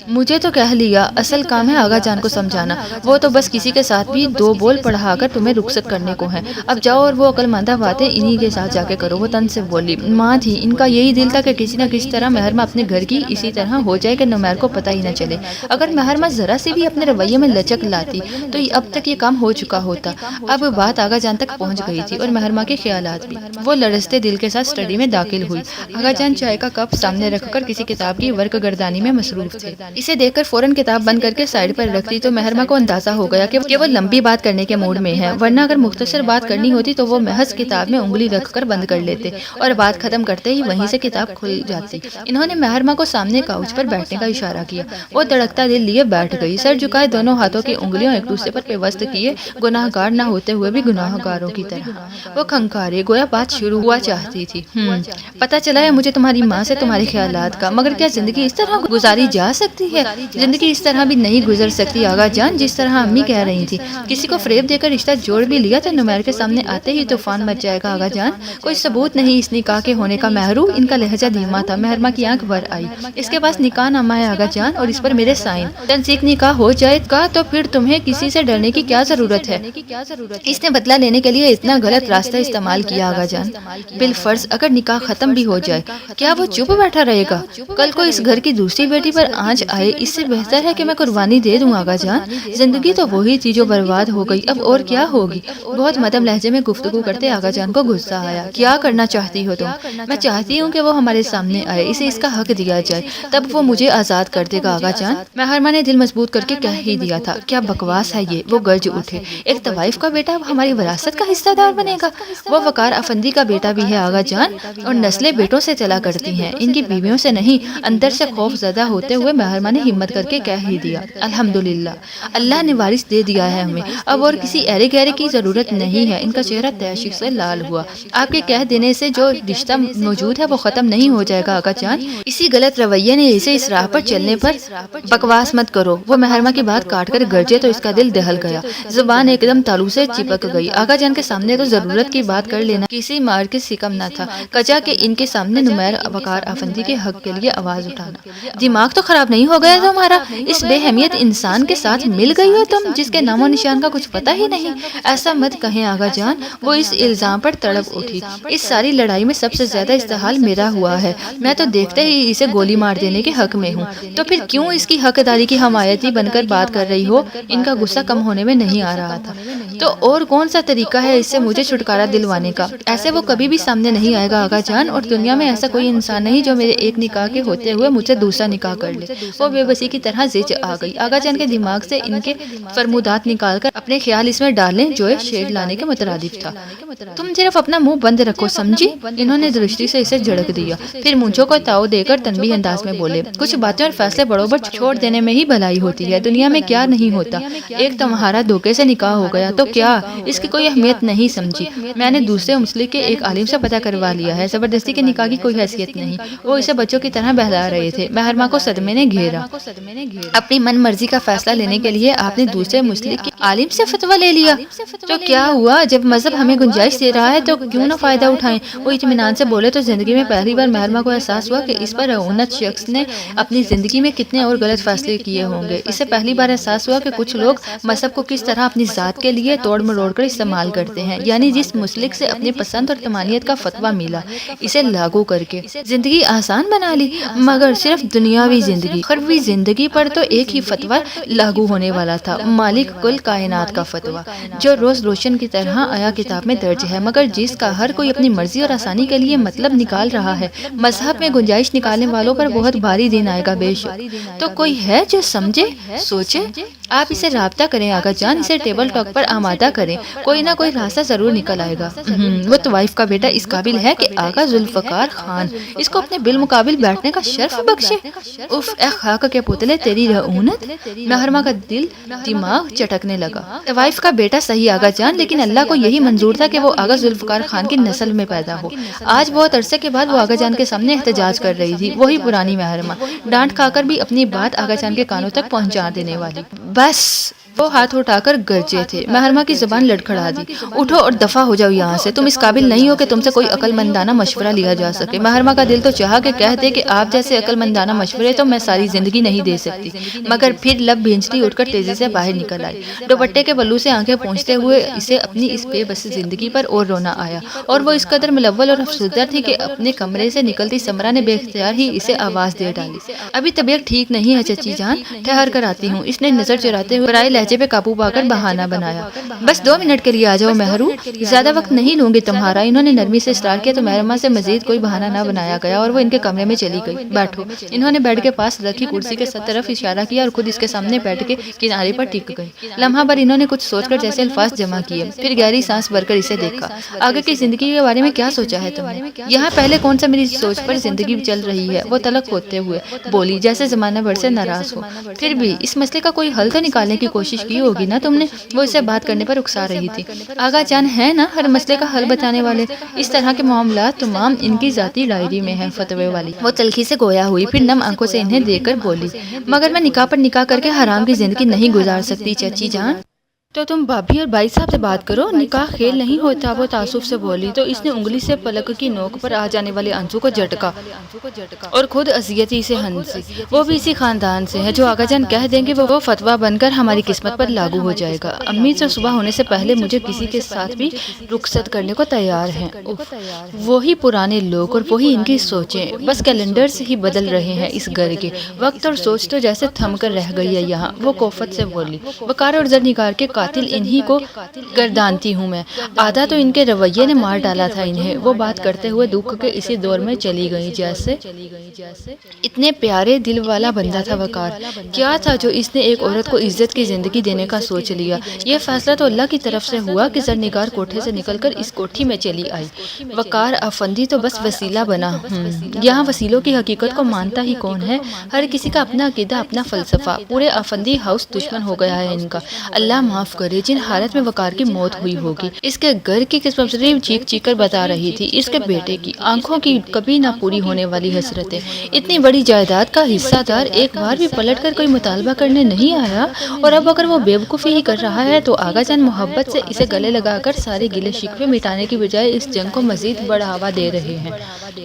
مجھے تو کہہ لیا، اصل کام ہے آغا جان کو سمجھانا، وہ تو بس کسی کے ساتھ بھی دو بول پڑھا کر تمہیں رخصت کرنے کو ہیں۔ اب جاؤ اور وہ عقل مندہ باتیں انہی کے ساتھ جا کے کرو۔ وہ تن سے بولی۔ ماں تھی، ان کا یہی دل تھا کہ کسی نہ کسی طرح مہرمہ اپنے گھر کی اسی طرح ہو جائے کہ نمیر کو پتہ ہی نہ چلے۔ اگر مہرمہ ذرا سی بھی اپنے رویے میں لچک لاتی تو اب تک یہ کام ہو چکا ہوتا۔ اب بات آغا جان تک پہنچ گئی تھی اور مہرمہ کے خیالات بھی۔ وہ لرزتے دل کے ساتھ اسٹڈی میں داخل ہوئی۔ آغا جان چائے کا کپ سامنے رکھ کر کسی کتاب کی ورق گردانی میں مصروف تھے۔ اسے دیکھ کر فوراً کتاب بند کر کے سائڈ پر رکھ دی تو مہرمہ کو اندازہ ہو گیا کہ وہ لمبی بات کرنے کے موڈ میں ہے، ورنہ اگر مختصر بات کرنی ہوتی تو وہ محض کتاب میں انگلی رکھ کر بند کر لیتے اور بات ختم کرتے ہی وہیں سے کتاب کھل جاتی۔ انہوں نے مہرمہ کو سامنے کاؤچ پر بیٹھنے کا اشارہ کیا۔ وہ دھڑکتا دل لیے بیٹھ گئی، سر جھکائے دونوں ہاتھوں کی انگلیاں ایک دوسرے پر پیوست کیے، گناہ گار نہ ہوتے ہوئے بھی گناہ گاروں کی طرح۔ وہ کھنکارے گویا بات شروع ہوا چاہتی تھی۔ پتہ چلا ہے مجھے تمہاری ماں سے تمہارے خیالات کا، مگر کیا زندگی اس طرح گزاری جا سکتی ہے؟ زندگی اس طرح بھی نہیں گزر سکتی آغا جان، جس طرح امی کہہ رہی تھی۔ کسی کو فریب دے کر رشتہ جوڑ بھی لیا تو نمیر کے سامنے آتے ہی طوفان مچ جائے گا آغا جان۔ کوئی ثبوت نہیں اس نکاح کے ہونے کا۔ مہرو، ان کا لہجہ دھیما تھا۔ مہرمہ کی آنکھ بھر آئی۔ اس کے پاس نکاح نامہ ہے آغا جان، اور اس پر میرے سائن۔ تنسیق نکاح ہو جائے گا تو پھر تمہیں کسی سے ڈرنے کی کیا ضرورت ہے؟ اس نے بدلہ لینے کے لیے اتنا غلط راستہ استعمال کیا آغا جان۔ بالفرض اگر نکاح ختم بھی ہو جائے، کیا وہ چپ بیٹھا رہے گا؟ کل کو اس گھر کی دوسری بیٹی پر آنچ آئے، اس سے بہتر ہے کہ میں قربانی دے دوں آغا جان۔ زندگی تو وہی تھی جو برباد ہو گئی، اب اور کیا ہوگی؟ بہت مدھم لہجے میں گفتگو کرتے آغا جان کو غصہ آیا۔ کیا کرنا چاہتی ہو تم؟ میں چاہتی ہوں کہ وہ ہمارے سامنے آئے، اسے اس کا حق دیا جائے، تب وہ مجھے آزاد کر دے گا آغا جان۔ مہرمہ نے دل مضبوط کر کے کہہ ہی دیا تھا۔ کیا بکواس ہے یہ؟ وہ گرج اٹھے۔ ایک طوائف کا بیٹا ہماری وراثت کا حصہ دار بنے گا؟ وہ وقار افندی کا بیٹا بھی ہے آغا جان، اور نسلیں بیٹوں سے چلا کرتی ہیں، ان کی بیویوں سے نہیں۔ اندر سے خوف زدہ ہوتے ہوئے مہرمہ نے ہمت کر کے کہہ ہی دیا، الحمدللہ، اللہ نے وارث دے دیا ہے ہمیں، اب اور کسی ایرے گہرے کی ضرورت نہیں ہے۔ ان کا چہرہ تعشق سے لال ہوا۔ آپ کے کہہ دینے سے جو رشتہ موجود ہے وہ ختم نہیں ہو جائے گا آقا جان۔ اسی غلط رویے نے اسے اس راہ پر چلنے پر بکواس مت کرو۔ وہ مہرمہ کی بات کاٹ کر گرجے تو اس کا دل دہل گیا، زبان ایک دم تالو سے چپک گئی۔ آقا جان کے سامنے تو ضرورت کی بات کر لینا کسی مار کے سکم نہ تھا، کجا کہ ان کے سامنے نمیر وقار افندی کے حق کے لیے آواز اٹھانا۔ دماغ تو خراب نہیں ہو گیا تمہارا؟ اس بے اہمیت انسان کے ساتھ مل گئی ہو تم، جس کے نام و نشان کا کچھ پتہ ہی نہیں۔ ایسا مت کہیں آقا جان۔ وہ اس الزام پر تڑپ اٹھی۔ اس ساری لڑائی میں سب سے زیادہ استحال میرا ہوا ہے، میں تو دیکھتے ہی اسے گولی مار دینے کے حق میں ہوں، تو پھر کیوں اس کی حقداری کی حمایتی بن کر بات کر رہی ہو؟ ان کا غصہ کم ہونے میں نہیں آ رہا تھا۔ تو اور کون سا طریقہ ہے اس سے مجھے چھٹکارا دلوانے کا؟ ایسے وہ کبھی بھی سامنے نہیں آئے گا آقا جان، اور دنیا میں ایسا کوئی انسان نہیں جو میرے ایک نکاح کے ہوتے ہوئے مجھ سے دوسرا نکاح کر لے۔ وہ بے بسی کی طرح زچ آ گئی۔ آقا جان کے دماغ سے ان کے فرمودات نکال کر اپنے خیال اس میں ڈالیں جو ایک شیر لانے کے مترادف تھا۔ تم صرف اپنا منہ بند رکھو، سمجھی؟ انہوں نے درستی سے اسے جھڑک دیا، پھر مونچھوں کو تاؤ دے کر تنبیہ انداز میں بولے، کچھ باتیں اور فیصلے بڑوں پر چھوڑ دینے میں ہی بھلائی ہوتی ہے۔ دنیا میں کیا نہیں ہوتا، ایک تمہارا دھوکے سے نکاح ہو گیا تو کیا؟ اس کی کوئی اہمیت نہیں سمجھی؟ میں نے دوسرے مسلک کے ایک عالم سے پتہ کروا لیا ہے، زبردستی کے نکاح کی کوئی حیثیت نہیں۔ وہ اسے بچوں کی طرح بہلا رہے تھے۔ مہرمہ کو صدمے نے گھیرا۔ اپنی من مرضی کا فیصلہ لینے کے لیے آپ نے دوسرے مسلک کے عالم سے فتویٰ لے لیا، تو کیا ہوا؟ جب مذہب ہمیں گنجائش دے رہا ہے تو کیوں نہ فائدہ اٹھائیں؟ وہ اطمینان سے بولے تو زندگی میں پہلی بار مہرمہ کو احساس ہوا کہ اس پر اونت شخص نے اپنی زندگی میں کتنے اور غلط فیصلے کیے ہوں گے۔ اسے پہلی بار احساس ہوا کہ کچھ لوگ مذہب کو کس طرح اپنی ذات کے لیے توڑ مروڑ کر استعمال کرتے ہیں، یعنی جس مسلک سے اپنی پسند اور تمانیت کا فتویٰ ملا، اسے لاگو کر کے زندگی آسان بنا لی، مگر صرف دنیاوی زندگی۔ اخروی زندگی پر تو ایک ہی فتویٰ لاگو ہونے والا تھا، مالک کل کائنات کا فتویٰ، جو روز روشن کی طرح آیا کتاب میں درج ہے، مگر جس کا ہر کوئی اپنی مرضی اور آسانی کے لیے مطلب نکال رہا ہے۔ مذہب میں گنجائش نکالنے والوں پر بہت بھاری دن آئے گا بے شک۔ تو کوئی ہے جو سمجھے سوچے؟ آپ اسے رابطہ کریں آقا جان، اسے ٹیبل ٹاک پر آمادہ کریں، کوئی نہ کوئی راستہ ضرور نکل آئے گا۔ وہ طوائف کا بیٹا اس قابل ہے کہ آقا ذوالفقار خان اس کو اپنے بالمقابل بیٹھنے کا شرف بخشے؟ اف اے خاک کے پتلے تیری رعونت! مہرمہ کا دل دماغ چٹکنے لگا۔ طوائف کا بیٹا صحیح آقا جان، لیکن اللہ کو یہی منظور تھا کہ وہ آقا ذوالفقار خان کی نسل میں پیدا ہو۔ آج بہت عرصے کے بعد وہ آقا جان کے سامنے احتجاج کر رہی تھی، وہی پرانی مہرمہ، ڈانٹ کھا کر بھی اپنی بات آقا جان کے کانوں تک پہنچا دینے والی۔ بس! وہ ہاتھ اٹھا کر گرجے تھے۔ مہرمہ کی زبان لڑکھڑا دی، اٹھو اور دفع ہو جاؤ یہاں سے، تم اس قابل نہیں ہو کہ تم سے کوئی عقل مندانہ مشورہ لیا جا سکے۔ مہرمہ کا دل تو چاہا کہ کہہ دے کہ آپ جیسے عقل مندانہ مشورے تو میں ساری زندگی نہیں دے سکتی، مگر پھر لب بھینچتی اٹھ کر تیزی سے باہر نکل آئی۔ دوپٹے کے بلو سے آنکھیں پونچھتے ہوئے اسے اپنی اس بے بس زندگی پر اور رونا آیا، اور وہ اس قدر ملول اور افسردہ تھی کہ اپنے کمرے سے نکلتی سمرا نے بے اختیار ہی اسے آواز دے ڈالی، ابھی طبیعت ٹھیک نہیں ہے چچی جان، ٹھہر کر آتی ہوں۔ اس نے نظر چراتے ہوئے برائے لہجے پہ قابو پا کر بہانہ بنایا، بس 2 منٹ کے لیے آ جاؤ مہرو، زیادہ وقت نہیں لوں گی تمہارا۔ انہوں نے نرمی سے اصرار کیا تو مہرمہ سے مزید کوئی بہانہ نہ بنایا گیا، اور وہ ان کے کمرے میں چلی گئی۔ بیٹھو۔ انہوں نے بیڈ کے پاس رکھی کرسی کے طرف اشارہ کیا اور خود اس کے سامنے بیٹھ کے کنارے پر ٹک گئی۔ لمحہ بھر انہوں نے کچھ سوچ کر جیسے الفاظ جمع کیے، پھر گہری سانس بھر کر اسے دیکھا۔ آگے کی زندگی کے بارے میں کیا سوچا ہے تم نے؟ یہاں پہلے کون سا میری سوچ پر زندگی چل رہی ہے؟ وہ تلق ہوتے ہوئے بولی جیسے زمانہ بھر سے ناراض ہو۔ پھر بھی اس مسئلے کا کوئی حل تو نکالنے کی کوشش کی ہوگی نا تم نے؟ وہ اسے بات کرنے پر اکسا رہی تھی۔ آغا جان ہے نا ہر مسئلے کا حل بتانے والے، اس طرح کے معاملات تمام ان کی ذاتی ڈائری میں ہیں فتوے والی۔ وہ تلخی سے گویا ہوئی، پھر نم آنکھوں سے انہیں دیکھ کر بولی، مگر میں نکاح پر نکاح کر کے حرام کی زندگی نہیں گزار سکتی چچی جان۔ تو تم بھابھی اور بھائی صاحب سے بات کرو، نکاح کھیل نہیں ہوتا، وہ تعصب سے بولی تو اس نے انگلی سے پلک کی نوک پر آ جانے والے آنسو کو جھٹکا اور خود اذیتی سے ہنسی۔ وہ بھی اسی خاندان سے ہے، جو آقا جان کہہ دیں گے وہ فتویٰ بن کر ہماری قسمت پر لاگو ہو جائے گا۔ امی تو صبح ہونے سے پہلے مجھے کسی کے ساتھ بھی رخصت کرنے کو تیار ہیں۔ وہی پرانے لوگ اور وہی ان کی سوچیں، بس کیلنڈرز ہی بدل رہے ہیں اس گھر کے۔ وقت اور سوچ تو جیسے تھم کر رہ گئی ہے یہاں۔ وہ کوفت سے بولی، وقار اور زرنگار کے قاتل انہی کو گردانتی ہوں میں، آدھا تو ان کے رویے نے مار ڈالا تھا انہیں۔ وہ بات کرتے ہوئے دکھ کے اسی دور میں چلی گئی جیسے اتنے پیارے دل والا بندہ تھا وقار۔ کیا تھا جو اس نے ایک عورت کو عزت کی زندگی دینے کا سوچ لیا؟ یہ فیصلہ تو اللہ کی طرف سے ہوا کہ زرنگار کوٹھے سے نکل کر اس کوٹھی میں چلی آئی۔ وقار افندی تو بس وسیلہ بنا۔ یہاں وسیلوں کی حقیقت کو مانتا ہی کون ہے؟ ہر کسی کا اپنا عقیدہ، اپنا فلسفہ۔ پورے افندی ہاؤس دشمن ہو گیا ہے ان کا۔ اللہ معاف کرے جن حالت میں وقار کی موت ہوئی ہوگی۔ اس کے گھر کی قسمت شریف چیخ چیخ کر بتا رہی تھی، اس کے بیٹے کی آنکھوں کی کبھی نہ پوری ہونے والی حسرتیں۔ اتنی بڑی جائیداد کا حصہ دار ایک بار بھی پلٹ کر کوئی مطالبہ کرنے نہیں آیا، اور اب اگر وہ بے وقوفی ہی کر رہا ہے تو آقا جان محبت سے اسے گلے لگا کر سارے گلے شکوے مٹانے کی بجائے اس جنگ کو مزید بڑھاوا دے رہے ہیں۔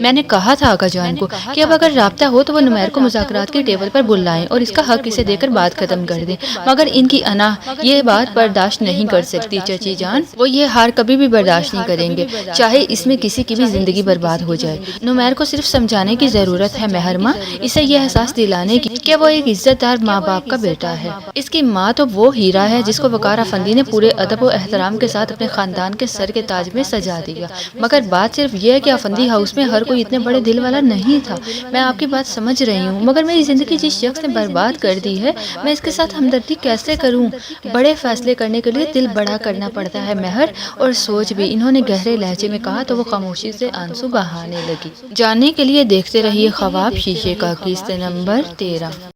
میں نے کہا تھا آقا جان کو کہ اب اگر رابطہ ہو تو وہ نمیر کو مذاکرات کی ٹیبل پر بلائیں اور اس کا حق اسے دے کر بات ختم کر دیں، مگر ان کی انا یہ بات برداشت نہیں کر سکتی چچی جان۔ وہ یہ ہار کبھی بھی برداشت نہیں کریں گے، چاہے اس میں کسی کی بھی زندگی برباد ہو جائے۔ نمیر کو صرف سمجھانے کی ضرورت ہے محرمہ، اسے یہ احساس دلانے کی کہ وہ ایک عزت دار ماں باپ کا بیٹا ہے۔ اس کی ماں تو وہ ہیرا ہے جس کو وقار افندی نے پورے ادب و احترام کے ساتھ اپنے خاندان کے سر کے تاج میں سجا دیا۔ مگر بات صرف یہ ہے کہ افندی ہاؤس میں ہر کوئی اتنے بڑے دل والا نہیں تھا۔ میں آپ کی بات سمجھ رہی ہوں، مگر میری زندگی جس شخص نے برباد کر دی ہے، میں اس کے ساتھ ہمدردی کیسے کروں؟ بڑے فیصلے کرنے کے لیے دل بڑا کرنا پڑتا ہے مہر، اور سوچ بھی۔ انہوں نے گہرے لہجے میں کہا تو وہ خاموشی سے آنسو بہانے لگی۔ جاننے کے لیے دیکھتے رہیے خواب شیشے کا، قسط نمبر 13۔